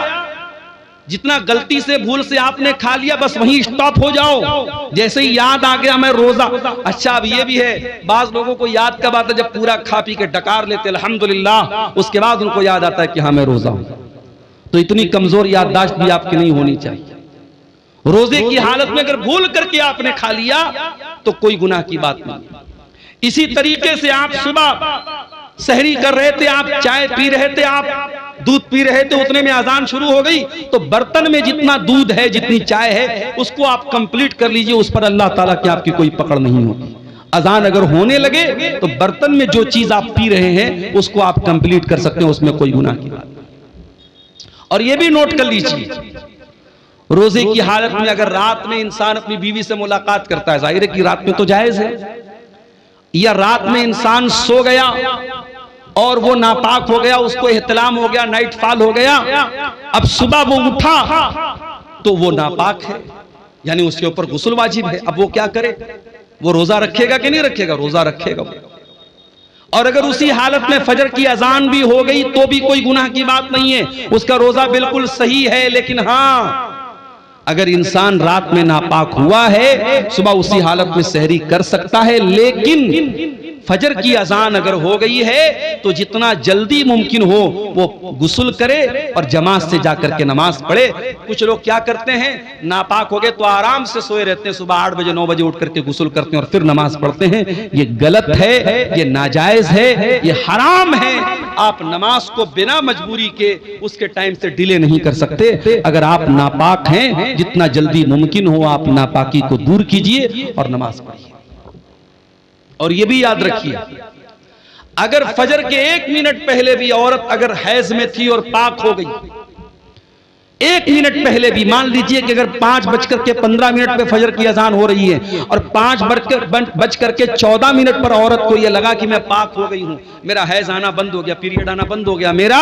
जितना गलती से भूल से आपने खा लिया, बस वहीं स्टॉप हो जाओ। जैसे ही याद आ गया मैं रोजा, अच्छा अब ये भी है, बाज लोगों को याद कब आता है जब पूरा खा पी के डकार लेते अल्हम्दुलिल्लाह, उसके बाद उनको याद आता है कि हाँ मैं रोजा हूं। तो इतनी कमजोर याददाश्त भी आपकी नहीं होनी चाहिए। रोजे की हालत में अगर भूल करके आपने खा लिया तो कोई गुनाह की बात नहीं। इसी तरीके से आप सुबह सहरी कर रहे थे, आप चाय पी रहे थे, आप दूध पी रहे थे, उतने में अजान शुरू हो गई, तो बर्तन में जितना दूध है, जितनी चाय है, उसको आप कंप्लीट कर लीजिए, उस पर अल्लाह ताला की आपकी कोई पकड़ नहीं होगी। अजान अगर होने लगे तो बर्तन में जो चीज आप पी रहे हैं उसको आप कंप्लीट कर सकते हैं, उसमें कोई गुनाह की बात नहीं। और यह भी नोट कर लीजिए, रोजे की हालत में अगर रात में इंसान अपनी बीवी से मुलाकात करता है, जाहिर है कि रात में तो जायज है, या रात में इंसान सो गया और वो नापाक हो गया, उसको एहतलाम हो गया, नाइट फॉल हो गया, अब सुबह वो उठा तो वो नापाक है, यानी उसके ऊपर गुस्ल वाजिब है। अब वो क्या करे, वो रोजा रखेगा कि नहीं रखेगा? रोजा रखेगा। और अगर उसी हालत में फजर की अजान भी हो गई तो भी कोई गुनाह की बात नहीं है, उसका रोजा बिल्कुल सही है। लेकिन हाँ, अगर इंसान रात में नापाक हुआ है, सुबह उसी हालत में सहरी कर सकता है, लेकिन फजर की अजान अगर हो गई है तो जितना जल्दी मुमकिन हो वो गुस्ल करे और जमात से जाकर के नमाज पढ़े। कुछ लोग क्या करते हैं, नापाक हो गए तो आराम से सोए रहते हैं, सुबह 8 बजे 9 बजे उठ करके गुस्ल करते हैं और फिर नमाज पढ़ते हैं। ये गलत है, ये नाजायज है, ये हराम है। आप नमाज को बिना मजबूरी के उसके टाइम से डिले नहीं कर सकते। अगर आप नापाक हैं, जितना जल्दी मुमकिन हो आप नापाकी को दूर कीजिए और नमाज पढ़िए। और ये भी याद रखिए, अगर फजर के 1 मिनट पहले भी औरत अगर हैज में थी और पाक हो गई, 1 मिनट पहले भी, मान लीजिए कि अगर 5:15 पे फजर की अजान हो रही है और 5:14 पर औरत को यह लगा कि मैं पाक हो गई हूं, मेरा हैज आना बंद हो गया, पीरियड आना बंद हो गया मेरा,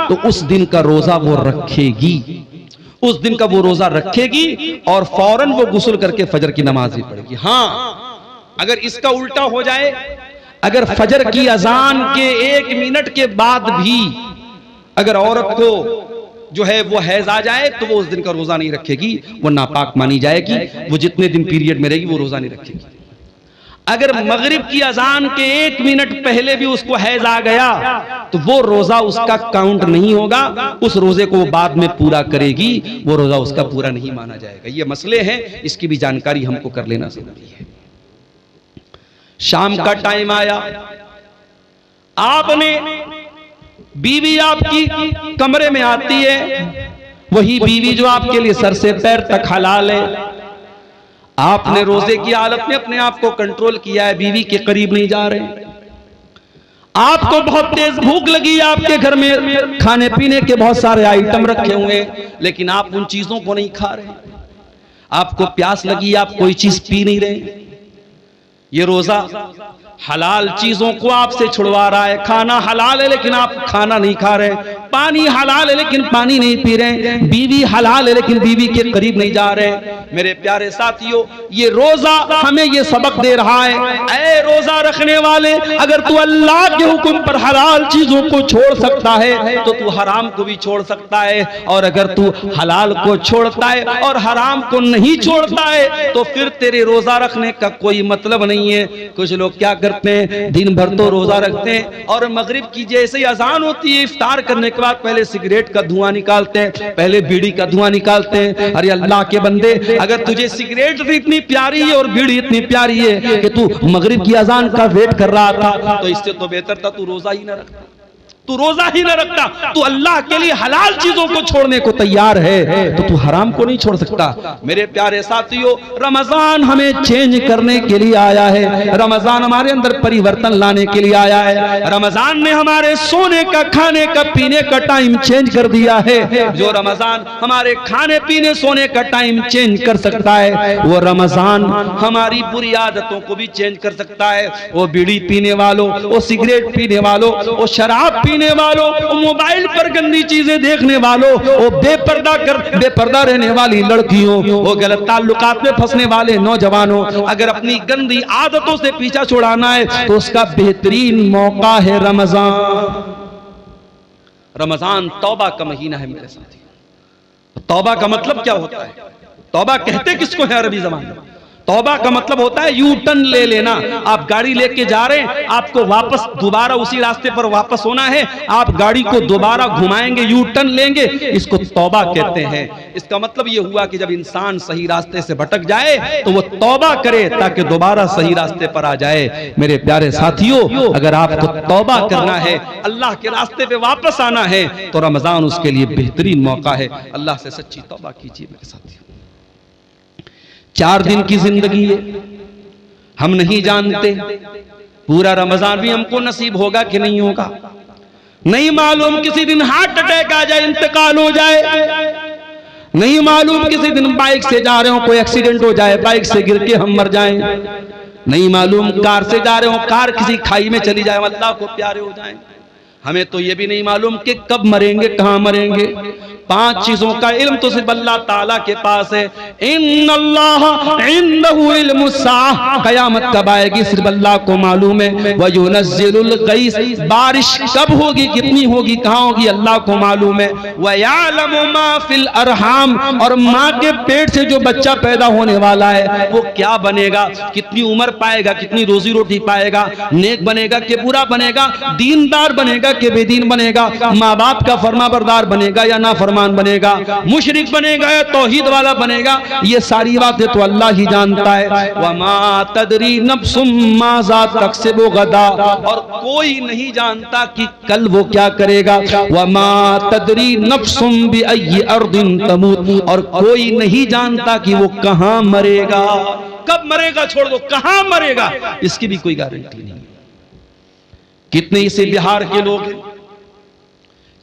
तो उस दिन का रोजा वो रखेगी, उस दिन का वो रोजा रखेगी और फौरन वो गुस्ल करके फजर की नमाज भी पढ़ेगी। हां, अगर इसका उल्टा हो जाए, अगर फजर की अजान के 1 मिनट के बाद भी अगर औरत को जो है वो हैज आ जाए तो वो उस दिन का रोजा नहीं रखेगी, वो नापाक मानी जाएगी, वो जितने दिन पीरियड में रहेगी वो रोजा नहीं रखेगी। अगर मगरिब की अजान के 1 मिनट पहले भी उसको हैज आ गया तो वो रोजा उसका काउंट नहीं होगा, उस रोजे को वो बाद में पूरा करेगी, वो रोजा उसका पूरा नहीं माना जाएगा। ये मसले हैं, इसकी भी जानकारी हमको कर लेना जरूरी है। शाम का टाइम आया, आपने बीवी आपकी कमरे में आती है, वही बीवी जो आपके लिए सर से पैर तक हलाल है, आपने रोजे की हालत में अपने आप को कंट्रोल किया है, बीवी के करीब नहीं जा रहे, आपको बहुत तेज भूख लगी, आपके घर में खाने पीने के बहुत सारे आइटम रखे हुए हैं लेकिन आप उन चीजों को नहीं खा रहे, आपको प्यास लगी, आप कोई चीज पी नहीं रहे, ये रोजा हलाल चीजों को आपसे छुड़वा रहा है। खाना हलाल है लेकिन आप खाना नहीं खा रहे, पानी हलाल है लेकिन पानी नहीं पी रहे, बीवी हलाल है लेकिन बीवी के करीब नहीं जा रहे। मेरे प्यारे साथियों, ये रोजा हमें ये सबक दे रहा है, ऐ रोजा रखने वाले, अगर तू अल्लाह के हुक्म पर हलाल चीजों को छोड़ सकता है तो तू हराम को भी छोड़ सकता है, और अगर तू हलाल को छोड़ता है और हराम को नहीं छोड़ता है तो फिर तेरे रोजा रखने का कोई मतलब नहीं है। कुछ लोग क्या करते हैं, दिन भर तो रोजा रखते हैं और मगरिब की जैसे ही अजान होती है, इफ्तार करने के बाद पहले सिगरेट का धुआं निकालते हैं, पहले बीड़ी का धुआं निकालते हैं। अरे अल्लाह के बंदे, अगर तुझे सिगरेट भी इतनी प्यारी है और बीड़ी इतनी प्यारी है कि तू मगरिब की अजान का वेट कर रहा था, तो इससे तो बेहतर था तू रोजा ही ना रखता, तू रोजा ही ना रखता। तू अल्लाह के लिए हलाल चीजों को छोड़ने को तैयार है तो तू हराम को नहीं छोड़ सकता। मेरे प्यारे साथियों, रमजान हमें चेंज करने के लिए आया है, रमजान हमारे अंदर परिवर्तन लाने के लिए आया है। रमजान ने हमारे सोने का, खाने का, पीने का टाइम चेंज कर दिया है। जो रमजान हमारे खाने पीने सोने का टाइम चेंज कर सकता है, वो रमजान हमारी बुरी आदतों को भी चेंज कर सकता है। वो बीड़ी पीने वालों, वो सिगरेट पीने वालों, वो शराब पीने वालों, मोबाइल पर गंदी चीजें देखने वालों, वो बेपर्दा रहने वाली लड़कियों, वो गलत ताल्लुकात में फंसने वाले नौजवानों, अगर अपनी गंदी आदतों से पीछा छुड़ाना है तो उसका बेहतरीन मौका है रमजान। रमजान तौबा का महीना है मेरे साथी। तौबा का मतलब क्या होता है? तौबा कहते किसको है अरबी ज़बान में? तौबा का मतलब होता है यू टर्न ले लेना। आप गाड़ी लेके जा रहे हैं, आपको वापस दोबारा उसी रास्ते पर वापस होना है, आप गाड़ी को दोबारा घुमाएंगे, यू टर्न लेंगे, इसको तौबा कहते हैं। इसका मतलब यह हुआ कि जब इंसान सही रास्ते से भटक जाए तो वो तौबा करे ताकि दोबारा सही रास्ते पर आ जाए। मेरे प्यारे साथियों, अगर आपको तौबा करना है, अल्लाह के रास्ते पे वापस आना है, तो रमजान उसके लिए बेहतरीन मौका है। अल्लाह से सच्ची तौबा कीजिए मेरे साथियों। 4 दिन की जिंदगी है, हम नहीं जानते पूरा रमजान भी हमको नसीब होगा कि नहीं होगा, नहीं मालूम, किसी दिन हार्ट अटैक आ जाए, इंतकाल हो जाए, नहीं मालूम किसी दिन बाइक से जा रहे हो कोई एक्सीडेंट हो जाए, बाइक से गिर के हम मर जाएं, नहीं मालूम कार से जा रहे हो कार किसी खाई में चली जाए, अल्लाह को प्यारे हो जाए। हमें तो ये भी नहीं मालूम कि कब मरेंगे, कहां मरेंगे। 5 चीजों का इल्म तो सिर्फ अल्लाह ताला के पास है। इन्नल्लाह इंदहु इल्मुस्साह, कयामत कब आएगी सिर्फ अल्लाह को मालूम है। व युनज़्ज़िलुल गैस, बारिश कब होगी, कितनी होगी, कहां होगी, अल्लाह को मालूम है। व यअलमु मा फिल अरहाम, और मां के पेट से जो बच्चा पैदा होने वाला है वो क्या बनेगा, कितनी उम्र पाएगा, कितनी रोजी रोटी पाएगा, नेक बनेगा कि बुरा बनेगा, दीनदार बनेगा कि बेदीन बनेगा, माँ बाप का फरमाबरदार बनेगा या नाफरमान बनेगा, मुशरिक बनेगा या तौहीद वाला बनेगा, ये सारी बातें तो अल्लाह ही जानता है। वमा तदरी नफ्सुम माज़ा तक्सिबु गदा, और कोई नहीं जानता कि कल वो क्या करेगा। वमा तदरी नफ्सुम बिअय्यि अर्दिन तमूत, और कोई नहीं जानता कि वो कहां मरेगा, कब मरेगा छोड़ दो, कहां मरेगा इसकी भी कोई गारंटी नहीं। कितने इसे बिहार के लोग हैं,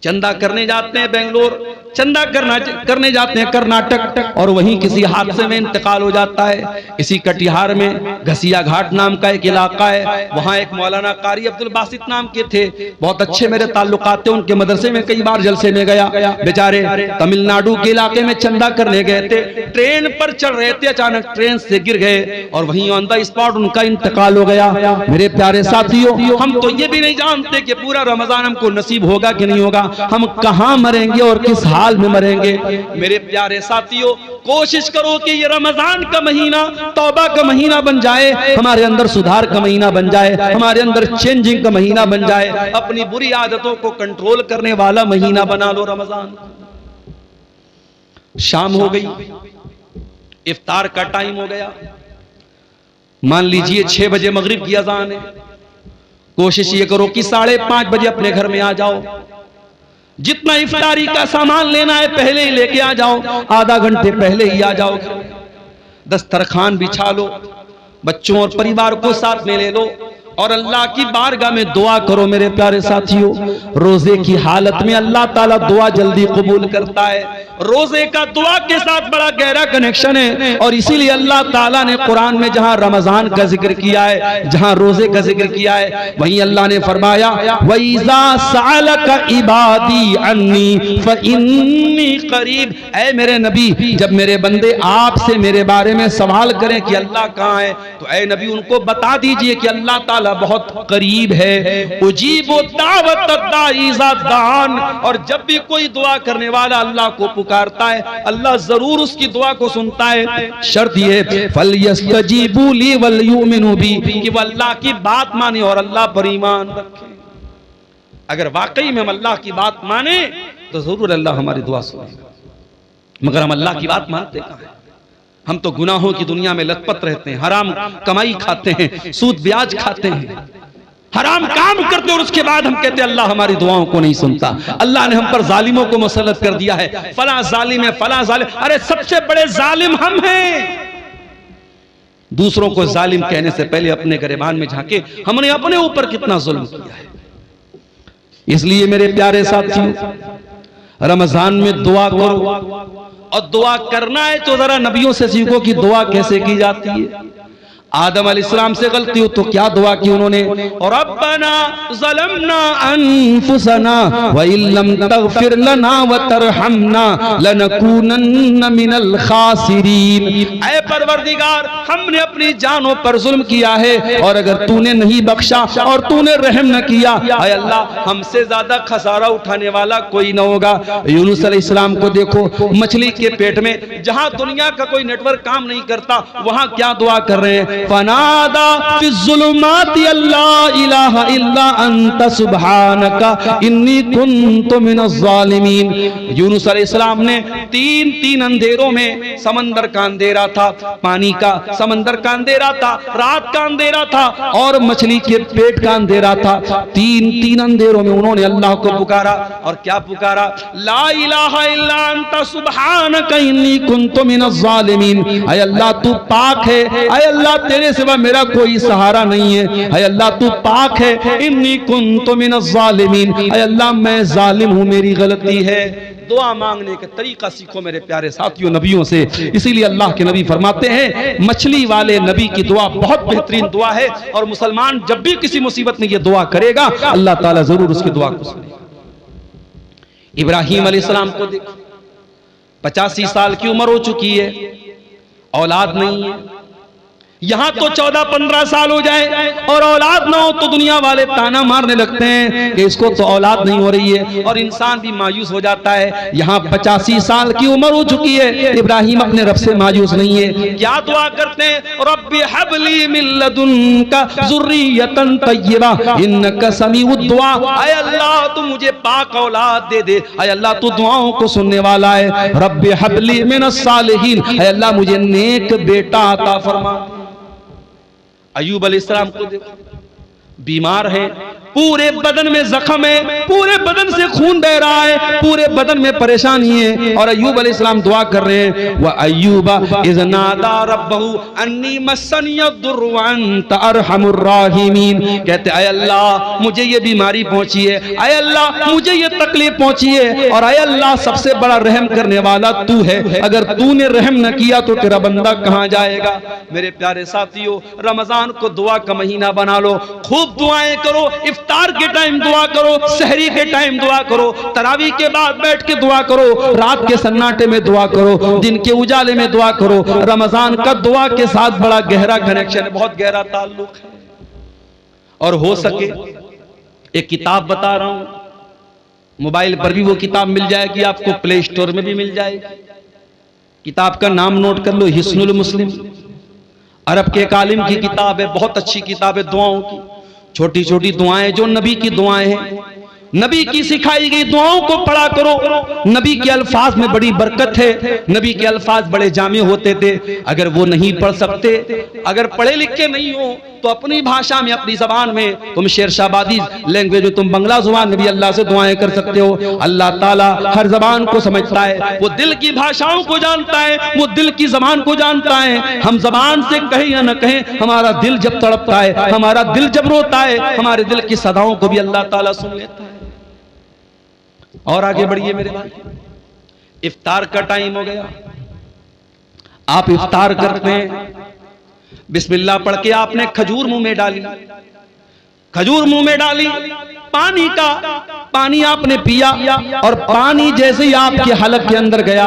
चंदा करने जाते हैं बेंगलोर, चंदा करने जाते हैं कर्नाटक, और वहीं किसी हादसे में इंतकाल हो जाता है। इसी कटिहार में घसिया घाट नाम का एक इलाका है, वहां एक मौलाना कारी अब्दुल बासित नाम के थे, बहुत अच्छे मेरे ताल्लुकात थे, उनके मदरसे में कई बार जलसे में गया। बेचारे तमिलनाडु के इलाके में चंदा करने गए थे, ट्रेन पर चढ़ रहे थे, अचानक ट्रेन से गिर गए और वहीं ऑन द स्पॉट उनका इंतकाल हो गया। मेरे प्यारे साथियों, हम तो ये भी नहीं जानते कि पूरा रमजान हमको नसीब होगा कि नहीं होगा, हम कहां मरेंगे और किस हाल में मरेंगे। मेरे प्यारे साथियों, कोशिश करो कि ये रमजान का महीना तौबा का महीना बन जाए, हमारे अंदर सुधार का महीना बन जाए, हमारे अंदर चेंजिंग का महीना बन जाए, अपनी बुरी आदतों को कंट्रोल करने वाला महीना बना लो रमजान। शाम हो गई, इफ्तार का टाइम हो गया, मान लीजिए 6 बजे मगरिब की अजान है। कोशिश ये करो कि 5:30 बजे अपने घर में आ जाओ, जितना इफ्तारी का सामान लेना है पहले ही लेके आ जाओ, आधा घंटे पहले ही आ जाओ, दस्तरखान बिछा लो, बच्चों और परिवार को साथ में ले लो और अल्लाह की बारगाह में दुआ करो। मेरे प्यारे साथियों, रोजे की हालत में अल्लाह ताला दुआ जल्दी कबूल करता है। रोजे का दुआ के साथ बड़ा गहरा कनेक्शन है और इसीलिए अल्लाह ताला ने कुरान में जहां रमजान का जिक्र किया है, जहां रोजे का जिक्र किया है, वहीं अल्लाह ने फरमाया वइज़ा सअलका इबादी अन्नी फइन्नी करीब। ऐ मेरे नबी, जब मेरे बंदे आपसे मेरे बारे में सवाल करें कि अल्लाह कहाँ है, तो ऐ नबी उनको बता दीजिए कि अल्लाह ताला बहुत करीब है। उजीबो दावत दाई इज़ा दान, और जब भी कोई दुआ करने वाला अल्लाह को पुकारता है, अल्लाह जरूर उसकी दुआ को सुनता है। शर्त ये फलयस्तजीबू ली वलयुमिनू बी, कि वो अल्लाह की बात माने और अल्लाह पर ईमान रखे। अगर वाकई में हम अल्लाह की बात माने तो जरूर अल्लाह हमारी दुआ सुनेगा, मगर हम अल्लाह की बात मानते कहां हैं? हम तो गुनाहों की दुनिया में लथपथ रहते हैं, हराम कमाई खाते हैं, सूद ब्याज खाते हैं, हराम काम करते हैं और उसके बाद हम कहते हैं अल्लाह हमारी दुआओं को नहीं सुनता। अल्लाह ने हम पर जालिमों को मुसल्लत कर दिया है, फला जालिम है, फला जालिम। अरे सबसे बड़े जालिम हम हैं। दूसरों को जालिम कहने से पहले अपने गिरबान में झांके हमने अपने ऊपर कितना जुल्म किया है। इसलिए मेरे प्यारे साथियों, रमजान में दुआ करो, और दुआ करना है तो जरा नबियों से सीखो कि दुआ कैसे की जाती है। आदम अलैहिस्सलाम से गलती हो तो क्या दुआ की उन्होंने, और रब्बना ज़लमना अनफुसना व इल्लम तगफिर लना व तरहमना लनकूनन्न मिनल खासिरीन। ऐ परवरदिगार, हमने अपनी जानों पर जुल्म किया है और अगर तूने नहीं बख्शा और तूने रहम न किया, ऐ अल्लाह हमसे ज्यादा खसारा उठाने वाला कोई न होगा। यूनुस अलैहिस्सलाम को देखो, मछली के पेट में, जहां दुनिया का कोई नेटवर्क काम नहीं करता, वहां क्या दुआ कर रहे हैं, फनादा फिज़्ज़ुलुमाति अल्ला इलाहा इल्ला अंत सुब्हानका इन्नी कुन्तु मिनज़्ज़ालिमीन। यूनुस अलैहिस्सलाम ने तीन अंधेरों में, समंदर का अंधेरा था, पानी का, समंदर का अंधेरा था, रात का अंधेरा था और मछली के पेट का अंधेरा था, तीन अंधेरों में उन्होंने अल्लाह को पुकारा। और क्या पुकारा, ला इलाहा इल्ला अंत सुब्हानका इन्नी कुन्तु मिनज़्ज़ालिमीन। ऐ अल्लाह तू पाक है, ऐ अल्लाह तेरे सिवा मेरा कोई सहारा नहीं है, ऐ अल्लाह तू पाक है, इन्नी कुन्तु मिनज़्ज़ालिमीन। ऐ अल्लाह मैं जालिम हूं, मेरी गलती है। दुआ मांगने का तरीका सीखो मेरे प्यारे साथियों नबियों से। इसीलिए अल्लाह के नबी फरमाते हैं मछली वाले नबी की दुआ बहुत बेहतरीन दुआ है, और मुसलमान जब भी किसी मुसीबत में ये दुआ करेगा अल्लाह ताला जरूर उसकी दुआ को सुनेगा। इब्राहिम अलैहिस्सलाम को देखो, 85 साल की उम्र हो चुकी है, औलाद नहीं है। यहां तो 14-15 साल हो जाए और औलाद ना हो तो दुनिया वाले ताना मारने लगते हैं कि इसको तो औलाद नहीं हो रही है, और इंसान भी मायूस हो जाता है। यहां 85 साल की उम्र हो चुकी है, इब्राहिम अपने रब से मायूस नहीं है। क्या दुआ करते हैं, रब्बी हबली मिन लदुनका ज़ुर्रियतन तय्यबा इन्नका समीउद दुआ। ऐ अल्लाह तू मुझे पाक औलाद दे दे, ऐ अल्लाह तू दुआओं को सुनने वाला है। रब्बी हबली मिनस सालिहीन, ऐ अल्लाह मुझे नेक बेटा अता फरमा। अय्यूब अलैहिस्सलाम को देखो, बीमार है, पूरे बदन में जख्म है, पूरे बदन से खून बह रहा है, पूरे बदन में परेशानी है, और अय्यूब अलैहिस्सलाम दुआ कर रहे हैं, व अय्यूबा इज़ नादा रब्बहू अन्नी मस्सनियद्दुर्रु व अंत अरहमुर राहिमीन। कहते अय अल्लाह मुझे ये बीमारी पहुंची है, अय अल्लाह मुझे ये तकलीफ पहुंची है, और अय अल्लाह सबसे बड़ा रहम करने वाला तू है, अगर तूने रहम न किया तो तेरा बंदा कहां जाएगा। मेरे प्यारे साथियों, रमजान को दुआ का महीना बना लो, खूब दुआएं करो, इफ्तार के टाइम दुआ करो, सहरी के टाइम दुआ करो, तरावी के बाद बैठ के दुआ करो, रात के सन्नाटे में दुआ करो, दिन के उजाले में दुआ करो। रमजान का दुआ के साथ बड़ा गहरा कनेक्शन है, बहुत गहरा ताल्लुक है। और हो सके एक किताब बता रहा हूं, मोबाइल पर भी वो किताब मिल जाएगी आपको, प्ले स्टोर में भी मिल जाएगी। किताब का नाम नोट कर लो, हिस्नुल मुस्लिम, अरब के एक आलिम की किताब है, बहुत अच्छी किताब है दुआओं की, छोटी छोटी दुआएं जो नबी की दुआएं हैं, नबी की सिखाई गई दुआओं को पढ़ा करो। नबी के अल्फाज में बड़ी बरकत है, नबी के अल्फाज बड़े जामे होते थे। अगर वो नहीं पढ़ सकते, अगर पढ़े लिखे नहीं हो, तो अपनी भाषा में, अपनी जबान में, तुम शेरशाबादी लैंग्वेज में, तुम बंगला जुबान में भी अल्लाह से दुआएं कर सकते हो। अल्लाह ताला हर जबान को समझता है, वो दिल की भाषाओं को जानता है, वो दिल की जबान को जानता है। हम जबान से कहें या न कहें, हमारा दिल जब तड़पता है, हमारा दिल जब रोता है, हमारे दिल की सदाओं को भी अल्लाह ताला सुन लेता है। और आगे बढ़िए मेरे भाई, इफ्तार का टाइम हो गया। आप इफ्तार करते हैं, बिस्मिल्लाह पढ़ के आपने खजूर मुंह में डाली, खजूर मुंह में डाली, पानी आपने पिया, और पानी जैसे ही आपके हलक के अंदर गया,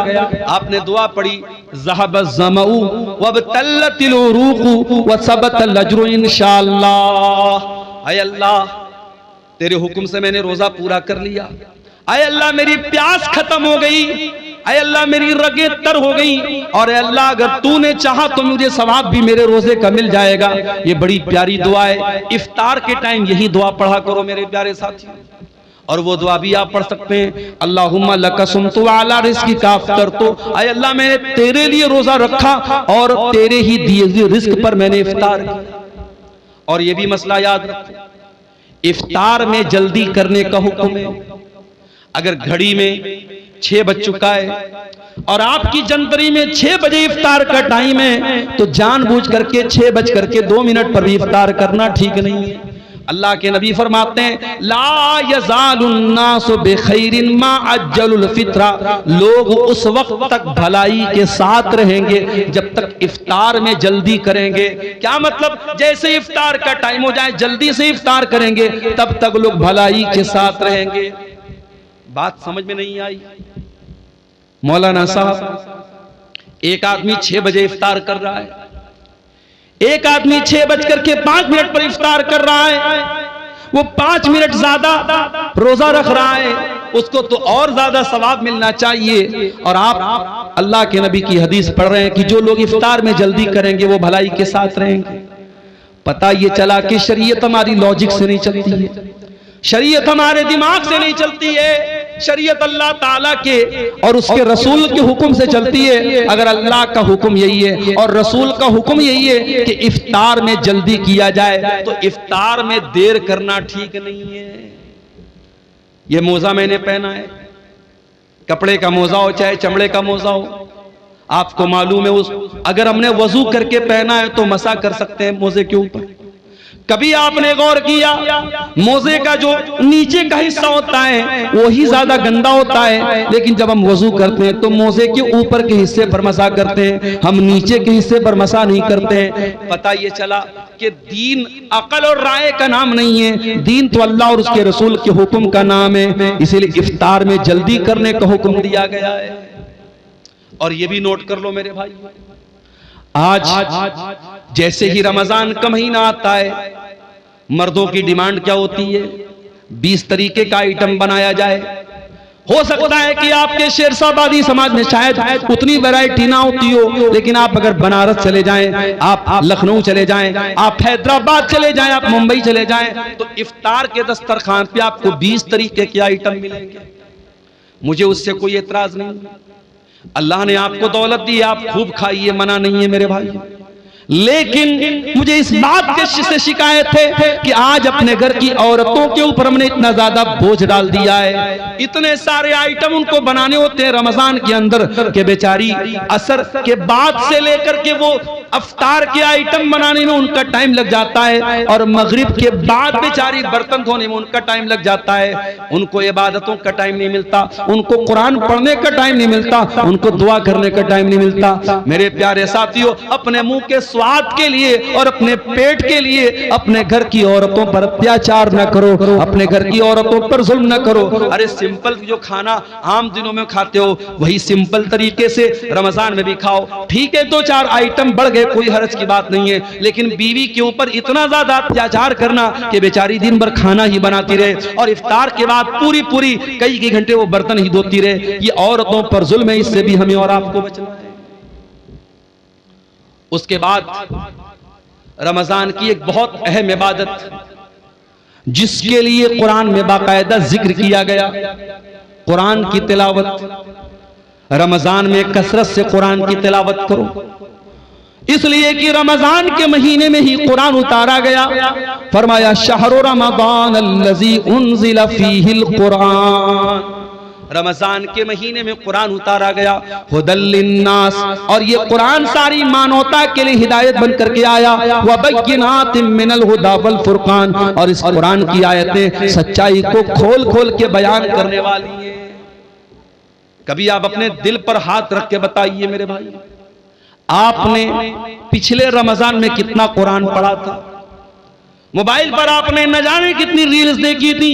आपने दुआ पढ़ी, ज़हबज़ ज़मऊ वबतल्लतिल उरूक़ु वसबतल अज्रु इंशाअल्लाह। ऐ अल्लाह तेरे हुक्म से मैंने रोजा पूरा कर लिया, ऐ अल्लाह मेरी प्यास खत्म हो गई, ऐ अल्लाह मेरी रगे तर हो गई, और ऐ अल्लाह अगर तूने चाहा तो मुझे सवाब भी मेरे रोजे का मिल जाएगा। ये बड़ी प्यारी दुआ है, इफ्तार के टाइम यही दुआ पढ़ा करो मेरे प्यारे साथियों। और वो दुआ भी आप पढ़ सकते हैं, अल्लाहुम्मा लका सुमतु अला रिज़्क़िका अफ़्तरतु, ऐ अल्लाह मैंने तेरे लिए रोजा रखा और तेरे ही दिए हुए रिज़्क़ पर मैंने इफ्तार किया। और ये भी मसला याद रखो, इफ्तार में जल्दी करने का हुक्म है। अगर घड़ी में 6 बज चुका है और आपकी जनवरी में 6 बजे इफ्तार का टाइम है, तो जानबूझ करके 6:02 पर भी इफ्तार करना ठीक नहीं है। अल्लाह के नबी फरमाते हैं, ला यज़ालुन्नासु बिखैरिन मा अज्जलुल फित्रा, लोग उस वक्त तक भलाई के साथ रहेंगे जब तक इफ्तार में जल्दी करेंगे। क्या मतलब, जैसे इफ्तार का टाइम हो जाए जल्दी से इफ्तार करेंगे, तब तक लोग भलाई के साथ रहेंगे। बात समझ में नहीं आई? मौलाना साहब, एक आदमी 6 बजे इफ्तार कर रहा है, एक आदमी 6:05 पर इफ्तार कर रहा है, वो 5 मिनट ज्यादा रोजा रख रहा है, उसको तो और ज्यादा सवाब मिलना चाहिए। और आप अल्लाह के नबी की हदीस पढ़ रहे हैं कि जो लोग इफ्तार में जल्दी करेंगे वो भलाई के साथ रहेंगे। पता ये चला कि शरीयत हमारी लॉजिक से नहीं चलती है, शरीयत हमारे दिमाग से नहीं चलती है, शरीयत अल्लाह ताला के और उसके रसूल के हुक्म से चलती है। अगर अल्लाह का हुक्म यही है और रसूल का हुक्म यही है कि इफ्तार में जल्दी किया जाए, तो इफ्तार में देर करना ठीक नहीं है। ये मोजा मैंने पहना है, कपड़े का मोजा हो चाहे चमड़े का मोजा हो, आपको मालूम है उस अगर हमने वजू करके पहना है तो मसा कर सकते हैं मोजे के ऊपर। कभी आपने गौर किया, मोजे का जो नीचे का हिस्सा होता है वो ही ज्यादा गंदा होता है, लेकिन जब हम वजू करते हैं तो मोजे के ऊपर के हिस्से पर मसा करते हैं, हम नीचे के हिस्से पर मसा नहीं करते हैं। पता ये चला कि दीन अकल और राय का नाम नहीं है, दीन तो अल्लाह और उसके रसूल के हुक्म का नाम है। इसीलिए इफ्तार में जल्दी करने का हुक्म दिया गया है। और ये भी नोट कर लो मेरे भाई, आज जैसे ही रमजान का महीना आता है, मर्दों की डिमांड क्या होती है, 20 तरीके का आइटम बनाया जाए। हो सकता है कि आपके शेरशाबादी समाज में शायद उतनी वैरायटी ना होती हो, लेकिन आप अगर बनारस चले जाएं, आप लखनऊ चले जाएं, आप हैदराबाद चले जाएं, आप मुंबई चले जाएं, तो इफ्तार के दस्तरखान पे आपको 20 तरीके के आइटम मिलेंगे। मुझे उससे कोई एतराज नहीं। अल्लाह ने आपको दौलत दी, आप खूब खाइए, मना नहीं है मेरे भाई, लेकिन मुझे इस बात से शिकायत है कि आज अपने घर की औरतों के ऊपर हमने इतना ज्यादा बोझ डाल दिया है। इतने सारे आइटम उनको बनाने होते हैं रमजान के अंदर के बेचारी असर के बाद से लेकर के वो अफ्तार के आइटम बनाने में उनका टाइम लग जाता है, और मगरिब के बाद बेचारी बर्तन धोने में उनका टाइम लग जाता है। उनको इबादतों का टाइम नहीं मिलता, उनको कुरान पढ़ने का टाइम नहीं मिलता, उनको दुआ करने का टाइम नहीं मिलता। मेरे प्यारे साथियों, अपने मुंह के स्वाद के लिए और अपने पेट के लिए अपने घर की औरतों पर अत्याचार न करो, अपने घर की औरतों पर जुल्म न करो। अरे सिंपल जो खाना आम दिनों में खाते हो वही सिंपल तरीके से रमजान में भी खाओ। ठीक है, 2-4 आइटम बढ़ गए, कोई हर्ज की बात नहीं है, लेकिन बीवी के ऊपर इतना ज्यादा अत्याचार करना कि बेचारी दिन भर खाना ही बनाती रहे और इफ्तार के बाद पूरी कई घंटे वो बर्तन ही धोती रहे, ये औरतों पर जुल्म है। इससे भी हमें और आपको बचना है। उसके बाद रमजान की एक बहुत अहम इबादत जिसके लिए कुरान में बाकायदा जिक्र किया गया, कुरान की तिलावत। रमजान में कसरत से कुरान की तिलावत करो, इसलिए कि रमजान के महीने में ही कुरान उतारा गया। फरमाया शहरु रमजान अल्लज़ी उन्ज़िला फ़ीहिल कुरान, रमजान के महीने में कुरान उतारा गया। हुदल लिन्नास, और ये कुरान सारी मानवता के लिए हिदायत बन करके आया। व बय्यिनातिम मिनल हुदा वल फुरकान, और इस कुरान की आयतें सच्चाई को खोल खोल के बयान करने वाली हैं। कभी आप अपने दिल पर हाथ रख के बताइए मेरे भाई, आपने पिछले रमजान में कितना कुरान पढ़ा था? मोबाइल पर आपने न जाने कितनी रील्स देखी थी,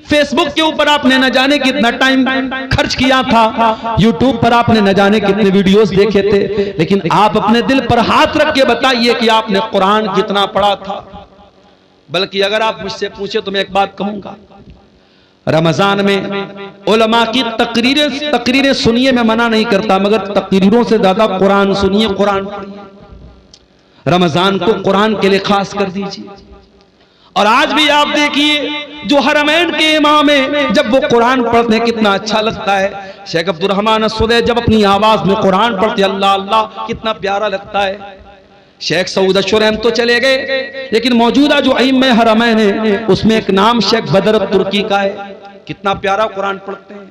फेसबुक के ऊपर आपने न जाने कितना टाइम खर्च किया था, यूट्यूब पर आपने न जाने कितने वीडियोस देखे थे, लेकिन आप अपने दिल पर हाथ रख के बताइए कि आपने कुरान कितना पढ़ा था। बल्कि अगर आप मुझसे पूछे तो मैं एक बात कहूंगा, रमजान में उलमा की तकरीरें सुनिए, मैं मना नहीं करता, मगर तकरीरों से ज्यादा कुरान सुनिए, कुरान पढ़िए। रमजान को कुरान के लिए खास कर दीजिए। और आज भी आप देखिए जो हरमैन के इमाम है, जब वो कुरान पढ़ते हैं कितना अच्छा लगता है। शेख अब्दुल रहमान अस्सुदैस जब अपनी आवाज में कुरान पढ़ते अल्लाह अल्लाह, कितना प्यारा लगता है। शेख सऊद अशरम तो चले गए, लेकिन मौजूदा जो अइम्मे हरमैन है उसमें एक नाम शेख बदर तुर्की का है, कितना प्यारा कुरान पढ़ते हैं।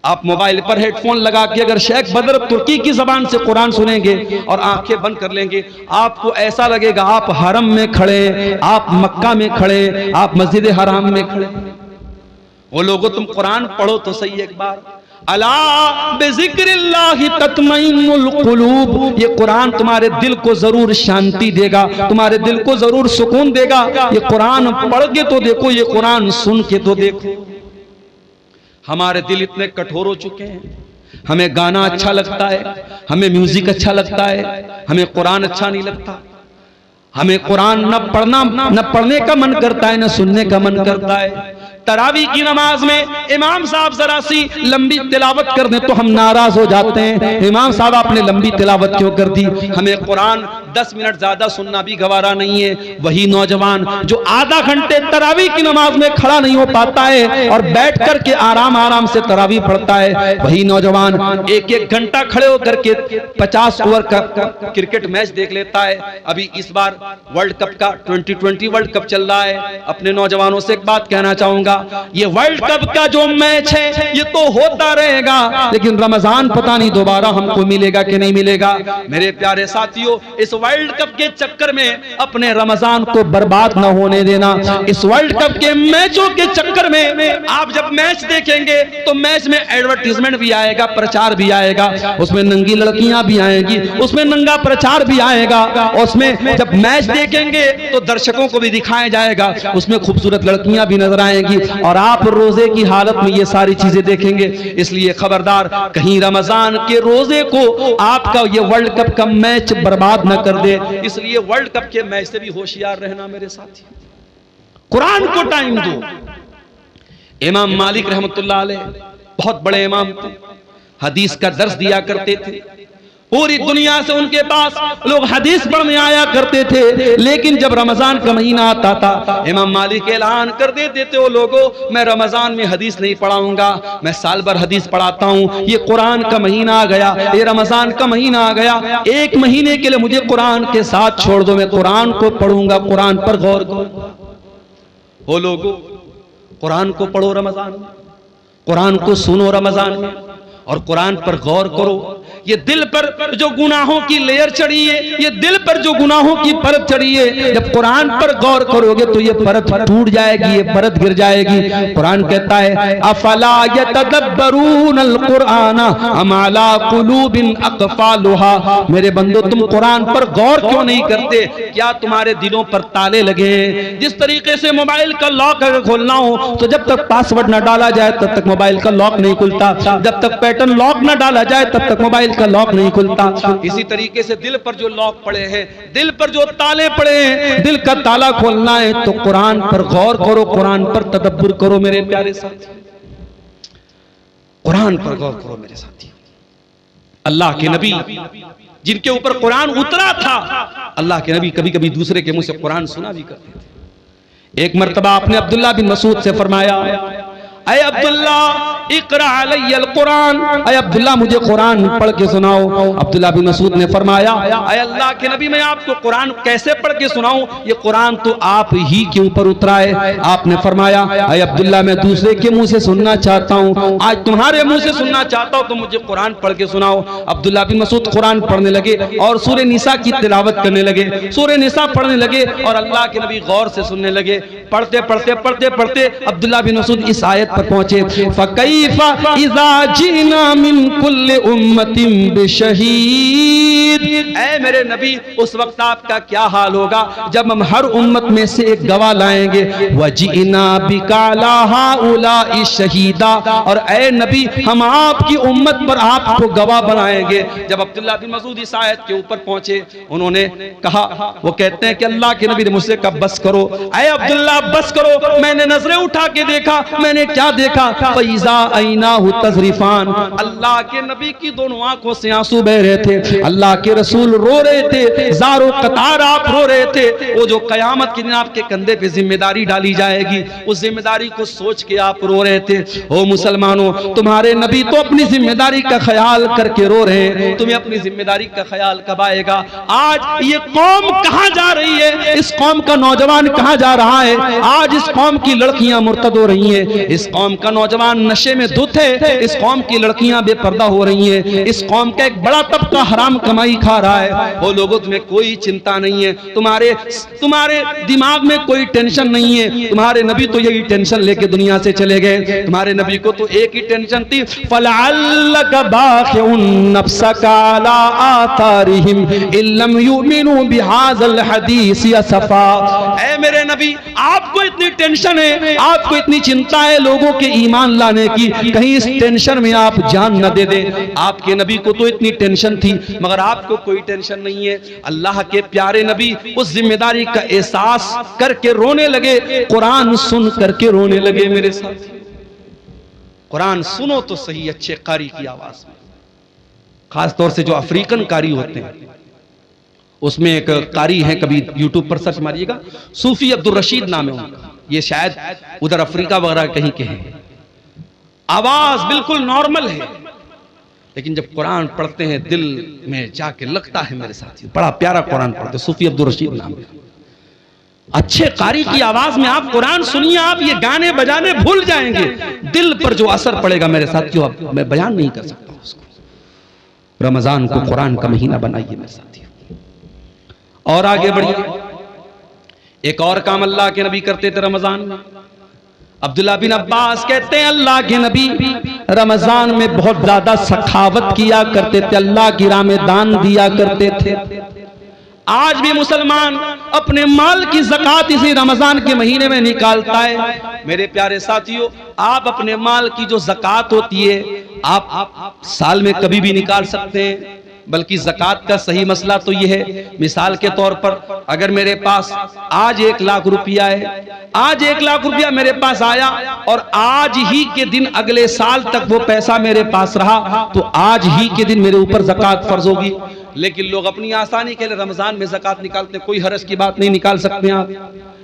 आप मोबाइल पर हेडफोन लगा के अगर शेख बदर तुर्की की जबान से कुरान सुनेंगे और आंखें बंद कर लेंगे, आपको ऐसा लगेगा आप हरम में खड़े, आप मक्का में खड़े, आप मस्जिद हराम में खड़े। वो लोगों, तुम कुरान पढ़ो तो सही एक बार। अला बिज़िक्रिल्लाहि तत्मइन्नुल कुलूब, ये कुरान तुम्हारे दिल को जरूर शांति देगा, तुम्हारे दिल को जरूर सुकून देगा। ये कुरान पढ़ के तो देखो, ये कुरान सुन के तो देखो। हमारे दिल इतने कठोर हो चुके हैं, हमें गाना अच्छा लगता है, हमें म्यूजिक अच्छा लगता है, हमें कुरान अच्छा नहीं लगता। हमें कुरान न पढ़ने का मन करता है, न सुनने का मन करता है। तरावी की नमाज में इमाम साहब जरा सी लंबी तिलावत कर दें तो हम नाराज हो जाते हैं, इमाम साहब आपने लंबी तिलावत क्यों कर दी? हमें कुरान 10 मिनट ज्यादा सुनना भी गवारा नहीं है। वही नौजवान जो आधा घंटे तरावी की नमाज में खड़ा नहीं हो पाता है और बैठ करके आराम से तरावी पढ़ता है, वही नौजवान 1-1 घंटा खड़े होकर के 50 ओवर का क्रिकेट मैच देख लेता है। अभी इस बार वर्ल्ड कप का 2020 वर्ल्ड कप चल रहा है। अपने नौजवानों से एक बात कहना चाहूंगा, ये वर्ल्ड कप का जो मैच है ये तो होता रहेगा, लेकिन रमजान पता नहीं दोबारा हमको मिलेगा कि नहीं मिलेगा। मेरे प्यारे साथियों, इस वर्ल्ड कप के चक्कर में अपने रमजान को बर्बाद न होने देना। इस वर्ल्ड कप के मैचों के चक्कर में आप जब मैच देखेंगे तो मैच में एडवर्टीजमेंट भी आएगा, प्रचार भी आएगा, उसमें नंगी लड़कियां भी आएंगी, उसमें नंगा प्रचार भी आएगा। उसमें जब मैच देखेंगे तो दर्शकों को भी दिखाया जाएगा, उसमें खूबसूरत लड़कियां भी नजर आएंगी, और आप रोजे की हालत में ये सारी चीजें देखेंगे। इसलिए खबरदार, कहीं रमजान के रोजे को आपका ये वर्ल्ड कप का मैच बर्बाद न कर दे। इसलिए वर्ल्ड कप के मैच से भी होशियार रहना मेरे साथी। कुरान को टाइम दो। इमाम मालिक रहमतुल्लाह अलैह बहुत बड़े इमाम थे, हदीस का दर्स दिया करते थे। पूरी दुनिया से उनके पास लोग हदीस पढ़ने आया करते थे, लेकिन जब रमजान का महीना आता था इमाम मालिक ऐलान कर देते थे, ओ लोगों, मैं रमजान में हदीस नहीं पढ़ाऊंगा, मैं साल भर हदीस पढ़ाता हूं। ये कुरान का महीना आ गया, ये रमजान का महीना आ गया, एक महीने के लिए मुझे कुरान के साथ छोड़ दो, मैं कुरान को पढ़ूंगा, कुरान पर गौर करो। ओ लोगों, कुरान को पढ़ो रमजान में, कुरान को सुनो रमजान में, और कुरान पर गौर करो। ये दिल पर जो गुनाहों की लेयर चढ़ी है, ये दिल पर जो गुनाहों की परत चढ़ी है, जब कुरान पर गौर करोगे तो ये परत टूट जाएगी, ये परत गिर जाएगी। कुरान कहता है अफला यतदब्बरूनल कुरान अम अला कुलूबिन अक़फ़ालुहा, मेरे बंदो तुम कुरान पर गौर क्यों नहीं करते? क्या तुम्हारे दिलों पर ताले लगे हैं? जिस तरीके से मोबाइल का लॉक अगर खोलना हो तो जब तक पासवर्ड न डाला जाए तब तक मोबाइल का लॉक नहीं खुलता, जब तक पैटर्न लॉक न डाला जाए तब तक मोबाइल का लॉक नहीं खुलता। इसी तरीके से दिल पर जो लॉक पड़े हैं, दिल पर जो ताले पड़े हैं, दिल का ताला खोलना है तो कुरान पर गौर करो, कुरान पर तदब्बुर करो मेरे प्यारे साथी, कुरान पर गौर करो मेरे साथी। अल्लाह के नबी जिनके ऊपर कुरान उतरा था, अल्लाह के नबी कभी कभी दूसरे के मुंह से कुरान सुना भी करते थे। एक मर्तबा आपने अब्दुल्ला बिन मसूद से फरमाया, ऐ अब्दुल्ला इक़रा अलैयल कुरान, ऐ अब्दुल्ला मुझे कुरान पढ़ के सुनाओ। अब्दुल्ला बिन मसूद ने फरमाया, ऐ अल्लाह के नबी मैं आपको कुरान कैसे पढ़ के सुनाऊं, ये कुरान तो आप ही के ऊपर उतरा है। आपने फरमाया, ऐ अब्दुल्ला मैं दूसरे के मुंह से सुनना चाहता हूं, आज तुम्हारे मुंह से सुनना चाहता हूं, तो मुझे कुरान पढ़ के सुनाओ। अब्दुल्ला बिन मसूद कुरान पढ़ने लगे और सूरह निसा की तिलावत करने लगे, सूरह निसा पढ़ने लगे और अल्लाह के नबी गौर से सुनने लगे। पढ़ते पढ़ते पढ़ते पढ़ते अब्दुल्ला बिन मसूद इस आयत पर पहुंचे, फकैफा इज़ा जीना मिन कुल्ली उम्मतिन बिशहीद, ऐ मेरे नबी उस वक्त आपका क्या हाल होगा जब हम हर उम्मत में से एक गवाह लाएंगे। वजीना बिका ला हाउलाई शहीदा, और ऐ नबी हम आपकी उम्मत पर आपको गवाह बनाएंगे। जब अब्दुल्ला बिन मसूद इस आयत के ऊपर पहुंचे, उन्होंने कहा, वो कहते हैं कि अल्लाह के नबी ने मुझसे कहा बस करो, ऐ अब्दुल्ला बस करो। मैंने नजरें उठा के देखा, मैंने क्या देखा, फैज़ा ऐनाहु तज़रिफान, अल्लाह के नबी की दोनों आंखों से आंसू बह रहे थे, अल्लाह के रसूल रो रहे थे, ज़ारो कतार आप रो रहे थे। वो जो कयामत के दिन आपके कंधे पे जिम्मेदारी डाली जाएगी, उस जिम्मेदारी को सोच के आप रो रहे थे। ओ मुसलमानों, तुम्हारे नबी तो अपनी जिम्मेदारी का ख्याल करके रो रहे हैं, तुम्हें अपनी जिम्मेदारी का ख्याल कब आएगा? आज ये कौम कहां जा रही है, इस कौम का नौजवान कहां जा रहा है? आज इस कौम की लड़कियां मुर्तद हो रही हैं, इस कौम का नौजवान नशे में धुत है, इस कौम की लड़कियां बेपर्दा हो रही हैं, इस कौम का एक बड़ा तबका हराम कमाई खा रहा है। वो लोगों तुम्हें कोई चिंता नहीं है, तुम्हारे दिमाग में कोई टेंशन नहीं है। तुम्हारे नबी तो यही टेंशन लेके दुनिया से चले गए। तुम्हारे नबी को तो एक ही टेंशन थी, फलअल्लका बाखिउन नफ्सका अला आथारिहिम इल्लम युमिनु बिहाज़ल हदीस असफा। ऐ मेरे नबी आपको इतनी टेंशन है, आपको इतनी चिंता है लोगों के ईमान लाने की, कहीं इस टेंशन में आप जान न दे दे। आपके नबी को तो इतनी टेंशन थी, मगर आपको कोई टेंशन नहीं है। अल्लाह के प्यारे नबी उस जिम्मेदारी का एहसास करके रोने लगे, कुरान सुन करके रोने लगे। मेरे साथ कुरान सुनो तो सही अच्छे कारी की आवाज में, खास तौर से जो अफ्रीकन कारी होते हैं, उसमें एक कारी है, कभी यूट्यूब पर सर्च मारिएगा, सूफी अब्दुल रशीद नाम है उनका, ये शायद उधर अफ्रीका वगैरह कहीं के हैं। आवाज बिल्कुल नॉर्मल है, लेकिन जब कुरान पढ़ते हैं दिल में जाके लगता है मेरे साथी, बड़ा प्यारा कुरान पढ़ते। सूफी अब्दुल रशीद नाम है, अच्छे कारी की आवाज में आप कुरान सुनिए, आप ये गाने बजाने भूल जाएंगे। दिल पर जो असर पड़ेगा मेरे साथियों, अब मैं बयान नहीं कर सकता उसको। रमजान को कुरान का महीना बनाइए मेरे साथियों, और आगे बढ़िए। एक और काम अल्लाह के नबी करते थे रमजान में। अब्दुल्ला बिन अब्बास कहते हैं अल्लाह के नबी रमजान में बहुत ज्यादा सखावत किया करते थे, अल्लाह की राह में दान दिया करते थे। आज भी मुसलमान अपने माल की ज़कात इसी रमजान के महीने में निकालता है। मेरे प्यारे साथियों, आप अपने माल की जो ज़कात होती है आप साल में कभी भी निकाल सकते हैं, बल्कि ज़कात का सही मसला तो ये है, मिसाल के तौर पर अगर मेरे पास आज 1 लाख रुपया है, आज 1 लाख रुपया मेरे पास आया और आज ही के दिन अगले साल तक वो पैसा मेरे पास रहा, तो आज ही के दिन मेरे ऊपर ज़कात फर्ज होगी। लेकिन लोग अपनी आसानी के लिए रमजान में ज़कात निकालते हैं, कोई हरज की बात नहीं, निकाल सकते हैं आप।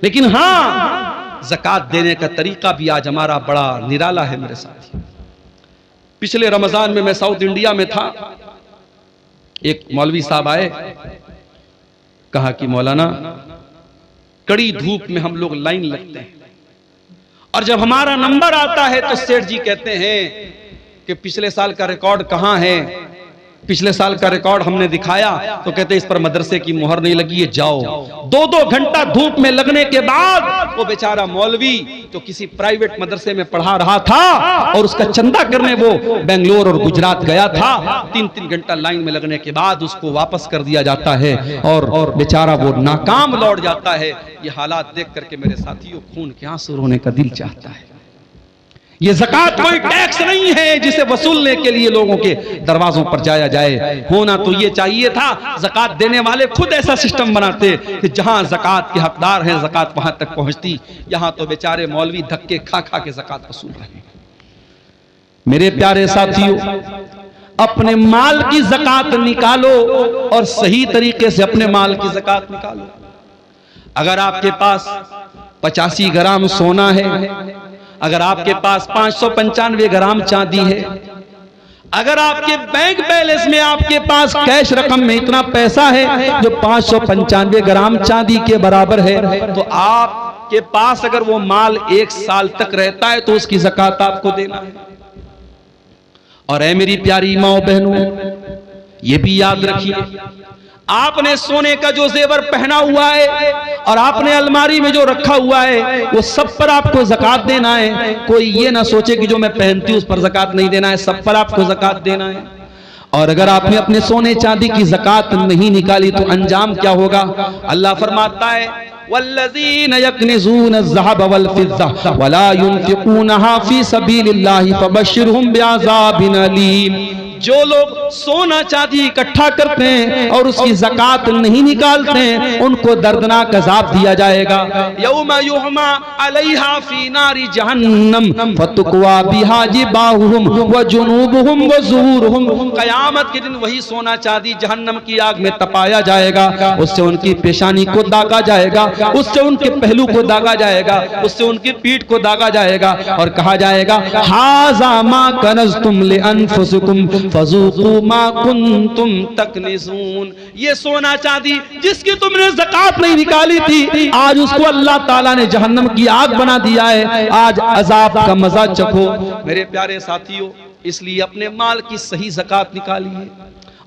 लेकिन हाँ, ज़कात देने का तरीका भी आज हमारा बड़ा निराला है मेरे साथी। पिछले रमजान में मैं साउथ इंडिया में था, एक मौलवी साहब आए, कहा कि मौलाना कड़ी धूप में हम लोग लाइन लगते हैं और जब हमारा नंबर आता है तो सेठ जी कहते हैं कि पिछले साल का रिकॉर्ड कहां है, पिछले साल का रिकॉर्ड हमने दिखाया तो कहते इस पर मदरसे की मोहर नहीं लगी है, जाओ। 2-2 घंटा धूप में लगने के बाद वो बेचारा मौलवी तो किसी प्राइवेट मदरसे में पढ़ा रहा था और उसका चंदा करने वो बेंगलोर और गुजरात गया था। 3-3 घंटा लाइन में लगने के बाद उसको वापस कर दिया जाता है और बेचारा वो नाकाम लौट जाता है। ये हालात देख करके मेरे साथियों खून के आंसू रोने का दिल चाहता है। ये ज़कात कोई टैक्स नहीं है जिसे वसूलने के लिए लोगों के दरवाजों पर जाया जाए। होना तो ये चाहिए था, ज़कात देने वाले खुद ऐसा सिस्टम बनाते कि जहां ज़कात के हकदार हैं ज़कात वहां तक पहुंचती। यहां तो बेचारे मौलवी धक्के खा खा के ज़कात वसूल रहे हैं। मेरे प्यारे साथियों, अपने माल की ज़कात निकालो और सही तरीके से अपने माल की ज़कात निकालो। अगर आपके पास 85 ग्राम सोना है, अगर आपके पास 595 ग्राम चांदी है, अगर आपके बैंक बैलेंस में आपके पास कैश रकम में इतना पैसा है जो 595 ग्राम चांदी के बराबर है, तो आपके पास अगर वो माल 1 साल तक रहता है तो उसकी ज़कात आपको देना है। और ऐ मेरी प्यारी माओ बहनों, ये भी याद रखिए, आपने सोने का जो जेवर पहना हुआ है और आपने अलमारी में जो रखा हुआ है वो सब पर आपको ज़कात देना है। कोई ये ना सोचे कि जो मैं पहनती हूं उस पर ज़कात नहीं देना है, सब पर आपको ज़कात देना है। और अगर आपने अपने सोने चांदी की ज़कात नहीं निकाली तो अंजाम क्या होगा? अल्लाह फरमाता है वल्लज़ीन यक्निज़ून अज़्ज़हब वल फ़िज़्ज़ा वला युनफ़िक़ूनहा फ़ी सबीलिल्लाहि फ़बश्शिरहुम बिअज़ाबिन अलीम। जो लोग सोना चांदी इकट्ठा करते हैं और उसकी ज़कात नहीं निकालते हैं उनको दर्दनाक अज़ाब दिया जाएगा। यौमा युहमा अलैहा फ़ी नारि जहन्नम फतुक्वा बिहा जिबाहुहुम व जुनूबुहुम व ज़ुहूरुहुम। क़यामत के दिन वही सोना चांदी जहन्नम की आग में तपाया जाएगा, उससे उनकी पेशानी को दागा जाएगा, उससे उनके पहलू को दागा जाएगा, उससे उनकी पीठ को दागा जाएगा और कहा जाएगा हाज़ा मा कनज़्तुम लिअन्फुसिकुम फज़ूक़ू मा कुन्तुम तकनिज़ून। ये सोना चांदी जिसकी तुमने ज़कात नहीं निकाली थी, आज उसको अल्लाह ताला ने जहन्नम की आग बना दिया है, आज अजाब का मजा चखो। मेरे प्यारे साथियों, इसलिए अपने माल की सही ज़कात निकालिए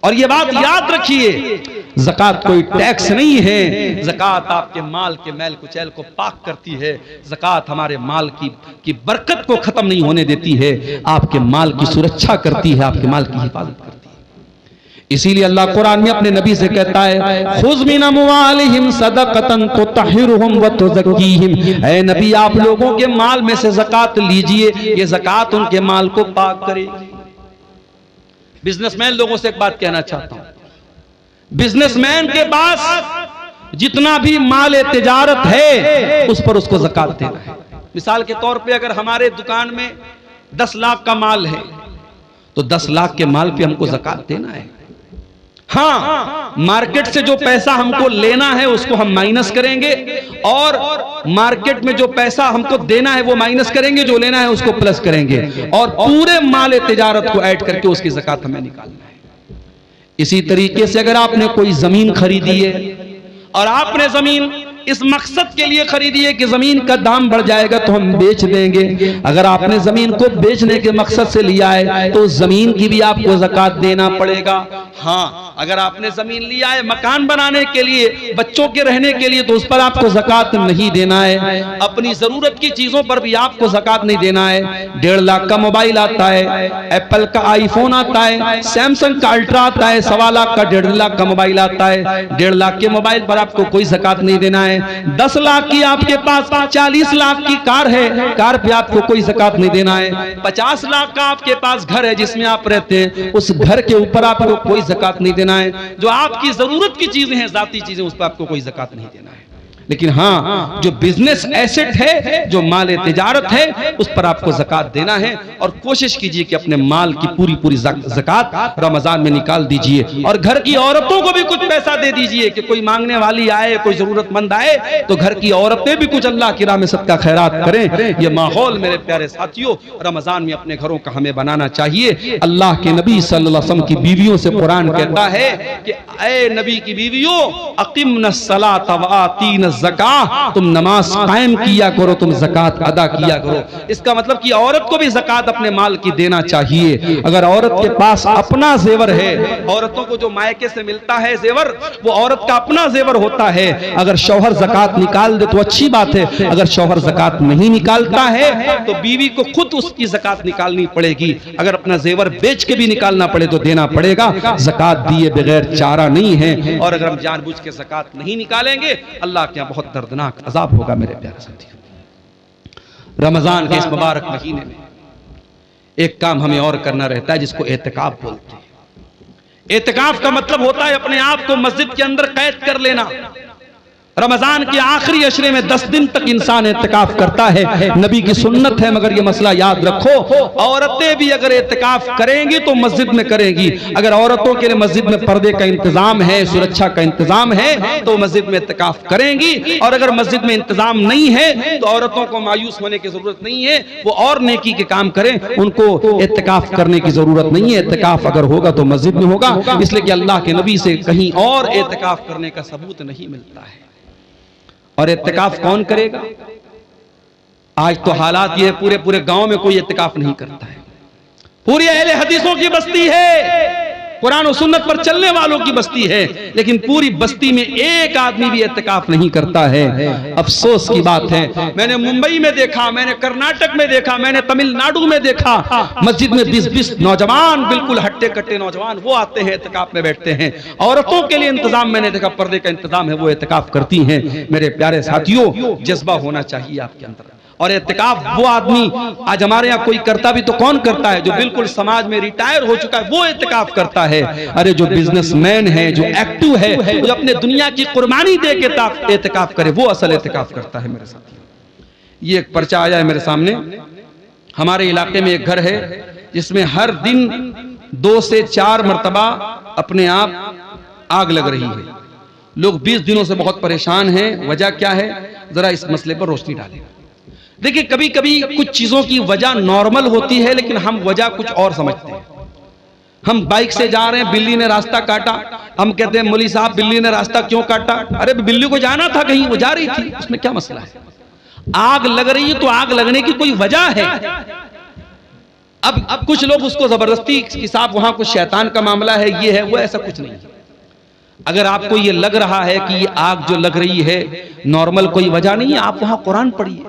और ये बात याद रखिए, ज़कात कोई टैक्स नहीं है। ज़कात आपके माल के मैल कुचैल को पाक करती है। ज़कात हमारे माल की बरकत को खत्म नहीं होने देती है, आपके माल की सुरक्षा करती है, आपके माल की हिफाजत करती है। इसीलिए अल्लाह कुरान में अपने नबी से कहता है खुज़ मिन अम्वालिहिम सदक़तन तुतहिरुहुम व तुज़क्कीहिम। ऐ नबी, आप लोगों के माल में से ज़कात लीजिए, ये ज़कात उनके माल को पाक करेगी। बिजनेसमैन लोगों से एक बात कहना चाहता हूं, बिजनेसमैन के पास जितना भी माल तिजारत है उस पर उसको ज़कात देना है। मिसाल के तौर पे अगर हमारे दुकान में 10 लाख का माल है तो 10 लाख के माल पे हमको ज़कात देना है। हाँ, मार्केट से जो पैसा हमको लेना है उसको हम माइनस करेंगे और मार्केट में जो पैसा हमको देना है वो माइनस करेंगे, जो लेना है उसको प्लस करेंगे और पूरे माल तिजारत को ऐड करके उसकी ज़कात हमें निकालना है। इसी तरीके से अगर आपने कोई जमीन खरीदी है और आपने जमीन इस मकसद के लिए खरीदी है कि जमीन का दाम बढ़ जाएगा तो हम बेच देंगे, अगर आपने जमीन को बेचने के मकसद से लिया है तो जमीन की भी आपको ज़कात देना पड़ेगा। हाँ, अगर आपने जमीन लिया है मकान बनाने के लिए, बच्चों के रहने के लिए, तो उस पर आपको ज़कात नहीं देना है। अपनी जरूरत की चीजों पर भी आपको ज़कात नहीं देना है। 1.5 लाख का मोबाइल आता है, एप्पल का आईफोन आता है, सैमसंग का अल्ट्रा आता है, 1.25 लाख का 1.5 लाख का मोबाइल आता है। 1.5 लाख के मोबाइल पर आपको कोई ज़कात नहीं देना है। 10 लाख की आपके पास 40 लाख की कार है, कार पे आपको कोई ज़कात नहीं देना है। 50 लाख का आपके पास घर है जिसमें आप रहते हैं, उस घर के ऊपर आपको कोई ज़कात नहीं देना है। जो आपकी जरूरत की चीजें हैं, जाती चीजें, उस पर आपको कोई ज़कात नहीं देना है। लेकिन हाँ, जो बिजनेस एसेट है, जो माल तिजारत है, उस पर आपको ज़कात देना है। और कोशिश कीजिए कि अपने माल की पूरी पूरी ज़कात रमजान में निकाल दीजिए। और घर की औरतों को भी कुछ पैसा दे दीजिए कि कोई मांगने वाली आए, कोई जरूरतमंद आए तो घर की औरतें भी कुछ अल्लाह की राह में सदका खैरात करें। ये माहौल मेरे प्यारे साथियों रमजान में अपने घरों का हमें बनाना चाहिए। अल्लाह के नबी सल्लल्लाहु अलैहि वसल्लम की बीवियों से कुरान कहता है कि ऐ नबी की बीवियों, अक़िमनस सलात व आतीनस ज़कात, तुम नमाज कायम किया करो, तुम ज़कात अदा किया करो। इसका मतलब कि औरत को भी ज़कात अपने माल की देना चाहिए। अगर औरत के पास अपना जेवर है, औरतों को जो मायके से मिलता है जेवर, वो औरत का अपना जेवर होता है। अगर शौहर ज़कात निकाल दे तो अच्छी बात है, अगर शौहर ज़कात नहीं निकालता है तो बीवी को खुद उसकी ज़कात निकालनी पड़ेगी। अगर अपना जेवर बेच के भी निकालना पड़े तो देना पड़ेगा। ज़कात दिए बगैर चारा नहीं है। और अगर हम जानबूझ के ज़कात नहीं निकालेंगे, अल्लाह के यहाँ बहुत दर्दनाक अज़ाब होगा। मेरे प्यारे साथियों, रमजान के इस मुबारक महीने में एक काम हमें और करना रहता है, जिसको एतिकाफ बोलते हैं। एतिकाफ का मतलब होता है अपने आप को मस्जिद के अंदर कैद कर लेना। रमजान के आखिरी अशरे में 10 दिन तक इंसान एतिकाफ करता है। नबी की सुन्नत है, मगर ये मसला याद रखो, औरतें भी अगर एतिकाफ करेंगी तो मस्जिद में करेंगी। अगर औरतों के लिए मस्जिद में पर्दे का इंतजाम है, सुरक्षा का इंतजाम है, तो मस्जिद में एतिकाफ करेंगी। और अगर मस्जिद में इंतजाम नहीं है तो औरतों को मायूस होने की जरूरत नहीं है, वो और नेकी के काम करें, उनको एतिकाफ करने की जरूरत नहीं है। एतिकाफ अगर होगा तो मस्जिद में होगा, इसलिए कि अल्लाह के नबी से कहीं और एतिकाफ करने का सबूत नहीं मिलता है। और इत्तिकाफ कौन करेगा? आज तो हालात ये पूरे पूरे गांव में कोई इत्तिकाफ नहीं करता है। पूरी अहले हदीसों की बस्ती है, कुरान और सुन्नत पर चलने वालों की बस्ती है, लेकिन पूरी बस्ती में एक आदमी भी इत्तिकाफ नहीं करता है। अफसोस की बात है। मैंने मुंबई में देखा, मैंने कर्नाटक में देखा, मैंने तमिलनाडु में देखा, मस्जिद में 20-20 नौजवान, बिल्कुल हट्टे कट्टे नौजवान, वो आते हैं इत्तिकाफ में बैठते हैं। औरतों के लिए इंतजाम मैंने देखा, पर्दे का इंतजाम है, वो इत्तिकाफ करती हैं। मेरे प्यारे साथियों, जज्बा होना चाहिए आपके अंदर। और इत्तिकाफ वो आदमी, आज हमारे यहाँ कोई करता भी तो कौन करता है? जो बिल्कुल समाज में रिटायर हो चुका है, वो इत्तिकाफ करता है। अरे जो बिजनेसमैन है, जो एक्टिव है, जो अपने दुनिया की कुर्बानी दे के इत्तिकाफ करे, वो असल इत्तिकाफ करता है। मेरे साथ ये एक पर्चा आया है मेरे सामने। हमारे इलाके में एक घर है जिसमें हर दिन 2 से 4 मरतबा अपने आप आग लग रही है। लोग 20 दिनों से बहुत परेशान हैं। वजह क्या है? जरा इस मसले पर रोशनी डालें। देखिए, कभी कभी कुछ चीजों की वजह नॉर्मल होती है, लेकिन हम वजह कुछ और समझते हैं। हम बाइक से जा रहे हैं, बिल्ली ने रास्ता काटा, हम कहते हैं मौलवी साहब बिल्ली ने रास्ता क्यों काटा? अरे बिल्ली को जाना था कहीं, वो जा रही थी, उसमें क्या मसला है? आग लग रही है तो आग लगने की कोई वजह है। अब कुछ लोग उसको जबरदस्ती कि साहब वहां कुछ शैतान का मामला है, ये है वो, ऐसा कुछ नहीं है। अगर आपको ये लग रहा है कि ये आग जो लग रही है नॉर्मल कोई वजह नहीं है, आप वहां कुरान पढ़िए,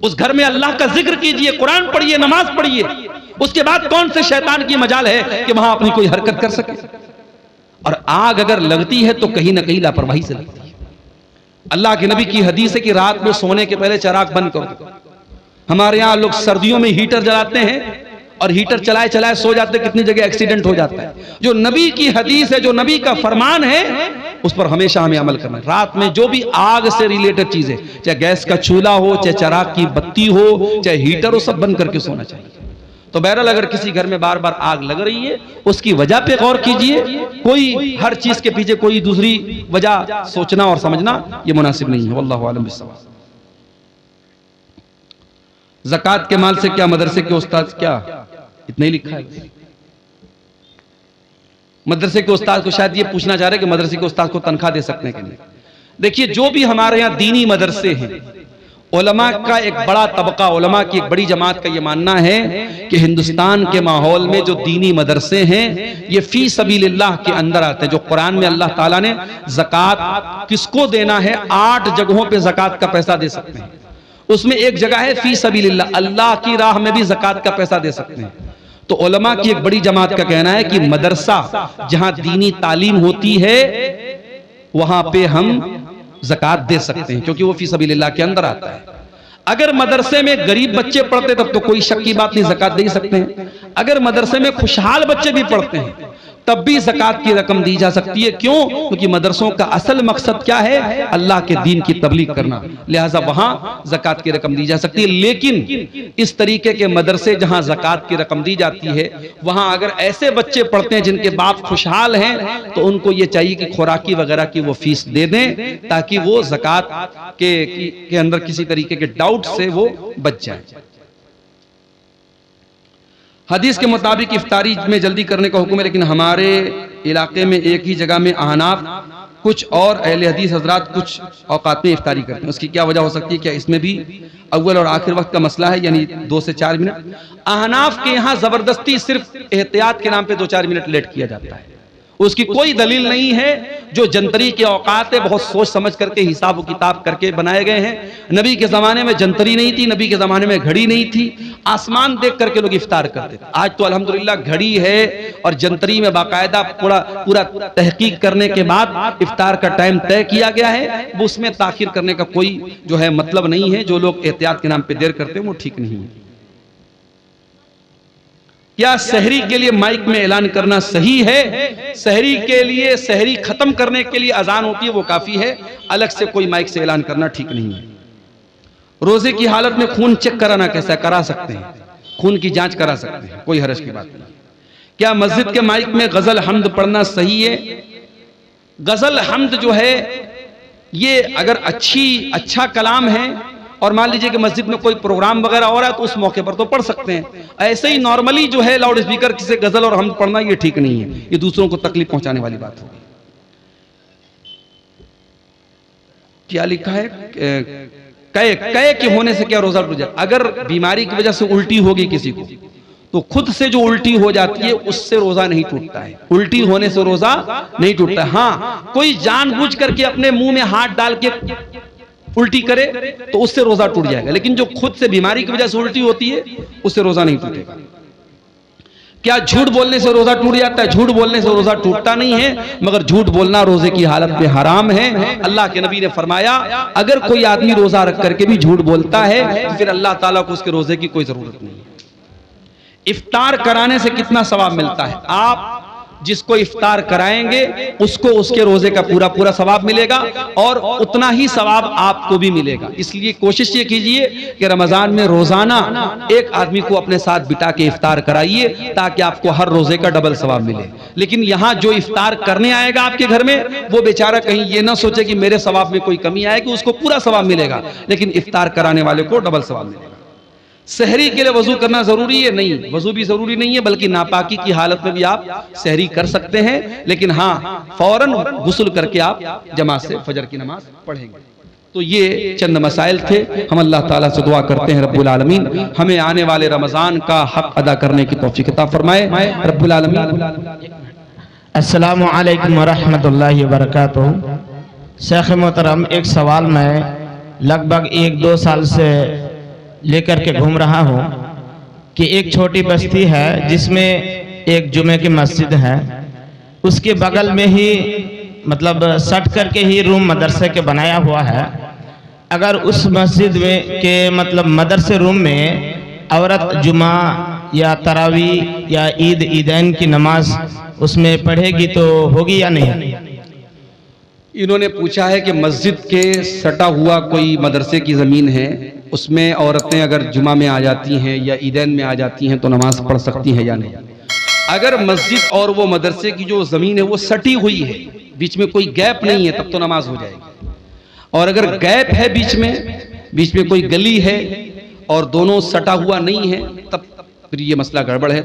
उस घर में अल्लाह का जिक्र कीजिए, कुरान पढ़िए, नमाज पढ़िए। उसके बाद कौन से शैतान की मजाल है कि वहां अपनी कोई हरकत कर सके? और आग अगर लगती है तो कहीं ना कहीं लापरवाही से लगती है। अल्लाह के नबी की हदीस है कि रात में सोने के पहले चिराग बंद करो। हमारे यहाँ लोग सर्दियों में हीटर जलाते हैं और हीटर चलाए चलाए सो जाते, कितनी जगह एक्सीडेंट हो जाता है। जो नबी की हदीस है, जो नबी का फरमान है, उस पर हमेशा हमें अमल करना है। रात में जो भी आग से रिलेटेड चीजें, चाहे गैस का चूल्हा हो, चाहे चिराग की बत्ती हो, चाहे हीटर हो, सब बंद करके सोना चाहिए। तो बहरहाल अगर किसी घर में बार बार आग लग रही है, उसकी वजह पे गौर कीजिए। कोई हर चीज के पीछे कोई दूसरी वजह सोचना और समझना ये मुनासिब नहीं है। वल्लाहु आलम बिस्सवाब। ज़कात के माल से क्या मदरसे के उस्ताद, क्या इतना ही लिखा है? मदरसे के उस्ताद को शायद ये पूछना चाह रहे कि मदरसे के उस्ताद को तनख्वाह दे सकते हैं कि नहीं। देखिए, जो भी हमारे यहाँ दीनी मदरसे हैं, उलमा का एक बड़ा तबका, उलमा की एक बड़ी जमात का ये मानना है कि हिंदुस्तान के माहौल में जो दीनी मदरसे हैं ये फी सबीलिल्लाह के अंदर आते हैं। जो कुरान में अल्लाह ताला ने ज़कात किसको देना है, 8 जगहों पे ज़कात का पैसा दे सकते हैं। उसमें एक जगह है फी सबीलिल्लाह, अल्लाह की राह में भी ज़कात का पैसा दे सकते हैं। तो उलमा की एक बड़ी जमात का कहना है कि मदरसा जहां दीनी तालीम होती है वहां पे हम ज़कात दे सकते हैं, क्योंकि वो फी सबीलिल्लाह के अंदर आता है। अगर मदरसे में गरीब बच्चे पढ़ते तब तो कोई शक की बात नहीं, ज़कात दे ही सकते हैं। अगर मदरसे में खुशहाल बच्चे भी पढ़ते हैं तब भी ज़कात की रकम दी जा सकती है। क्यों? क्योंकि मदरसों का असल मकसद क्या है? अल्लाह के दीन की तबलीग करना, लिहाजा वहां ज़कात की रकम दी जा सकती है। लेकिन इस तरीके के मदरसे जहां ज़कात की रकम दी जाती है, वहां अगर ऐसे बच्चे पढ़ते हैं जिनके बाप खुशहाल हैं, तो उनको ये चाहिए कि खुराकी वगैरह की वो फीस दे दें, ताकि वो ज़कात के अंदर किसी तरीके के डाउट से वो बच जाए। हदीस के मुताबिक इफ्तारी में जल्दी करने का हुक्म है, लेकिन हमारे इलाके में एक ही जगह में अहनाफ कुछ और अहले हदीस हजरात कुछ औकात में इफ्तारी करते हैं। उसकी क्या वजह हो सकती है? क्या इसमें भी अव्वल और आखिर वक्त का मसला है, यानी 2 से 4 मिनट? अहनाफ के यहाँ जबरदस्ती सिर्फ एहतियात के नाम पे 2-4 मिनट लेट किया जाता है, उसकी कोई दलील नहीं है। जो जंतरी के औकात है बहुत सोच समझ करके हिसाब व किताब करके बनाए गए हैं। नबी के जमाने में जंतरी नहीं थी, नबी के जमाने में घड़ी नहीं थी, आसमान देख करके लोग इफ्तार करते थे। आज तो अल्हम्दुलिल्लाह घड़ी है और जंतरी में बाकायदा पूरा तहकीक करने के बाद इफ्तार का टाइम तय किया गया है। वो उसमें ताखिर करने का कोई जो है मतलब नहीं है। जो लोग एहतियात के नाम पे देर करते हैं वो ठीक नहीं है। क्या सहरी के लिए माइक में ऐलान करना सही है? सहरी के लिए, सहरी खत्म करने के लिए अजान होती है, वो काफी है, अलग से कोई माइक से ऐलान करना ठीक नहीं है। रोजे की हालत में खून चेक कराना कैसा? करा सकते हैं, खून की जांच करा सकते हैं, कोई हरज की बात नहीं। क्या मस्जिद के माइक में गजल हमद पढ़ना सही है? गजल हमद जो है ये अगर अच्छा कलाम है और मान लीजिए कि मस्जिद में कोई प्रोग्राम वगैरह हो रहा है तो उस मौके पर तो पढ़ सकते हैं। ऐसे ही नॉर्मली जो है लाउड स्पीकर से गजल और हमद पढ़ना ये ठीक नहीं है, ये दूसरों को तकलीफ पहुंचाने वाली बात होगी। क्या लिखा है? कय के होने से क्या रोजा टूट जाए? अगर बीमारी की वजह से उल्टी होगी किसी को तो खुद से जो उल्टी हो जाती है उससे रोजा नहीं टूटता है, उल्टी होने से रोजा नहीं टूटता है। हाँ, कोई जानबूझ करके अपने मुंह में हाथ डाल के उल्टी करे तो उससे रोजा टूट जाएगा, लेकिन जो खुद से बीमारी की वजह से उल्टी होती है उससे रोजा नहीं टूटेगा। क्या झूठ बोलने से रोजा टूट जाता है? झूठ बोलने से रोजा टूटता नहीं है, मगर झूठ बोलना रोजे की हालत में हराम है। अल्लाह के नबी ने फरमाया अगर कोई आदमी रोजा रख करके भी झूठ बोलता है तो फिर अल्लाह ताला को उसके रोजे की कोई जरूरत नहीं है। इफ्तार कराने से कितना सवाब मिलता है? आप जिसको इफ्तार कराएंगे उसको उसके रोजे का पूरा सवाब मिलेगा और उतना ही सवाब आपको भी मिलेगा। इसलिए कोशिश ये कीजिए कि रमजान में रोजाना एक आदमी को अपने साथ बिठा के इफ्तार कराइए ताकि आपको हर रोजे का डबल सवाब मिले। लेकिन यहाँ जो इफ्तार करने आएगा आपके घर में वो बेचारा कहीं ये ना सोचे कि मेरे सवाब में कोई कमी आएगी, उसको पूरा सवाब मिलेगा, लेकिन इफ्तार कराने वाले को डबल सवाब मिलेगा। सहरी के लिए वजू करना जरूरी है? नहीं, वजू भी जरूरी नहीं है, बल्कि नापाकी की हालत में भी आप सहरी कर सकते हैं, लेकिन हाँ फौरन गुस्ल करके आप जमात से फजर की नमाज पढ़ेंगे। तो ये चंद मसाइल थे। हम अल्लाह ताला से दुआ करते हैं रब्बुल आलमीन हमें आने वाले रमजान का हक अदा करने की तौफीक अता फरमाए। रब्बुल आलमीन। अस्सलामु अलैकुम वरहमतुल्लाहि वबरकातुहू। शेख मोहतरम, एक सवाल मैं लगभग 1-2 साल से लेकर के घूम रहा हूँ कि एक छोटी बस्ती है जिसमें एक जुमे की मस्जिद है, उसके बगल में ही मतलब सट करके ही रूम मदरसे के बनाया हुआ है। अगर उस मस्जिद में के मतलब मदरसे रूम में औरत जुमा या तरावी या ईदैन की नमाज उसमें पढ़ेगी तो होगी या नहीं? इन्होंने पूछा है कि मस्जिद के सटा हुआ कोई मदरसे की ज़मीन है, उसमें औरतें अगर जुमा में आ जाती हैं या ईदैन में आ जाती हैं तो नमाज पढ़ सकती हैं या नहीं। अगर मस्जिद और वो मदरसे की जो ज़मीन है वो सटी हुई है, बीच में कोई गैप नहीं है, तब तो नमाज हो जाएगी। और अगर गैप है बीच में कोई गली है और दोनों सटा हुआ नहीं है, तब फिर ये मसला गड़बड़ है।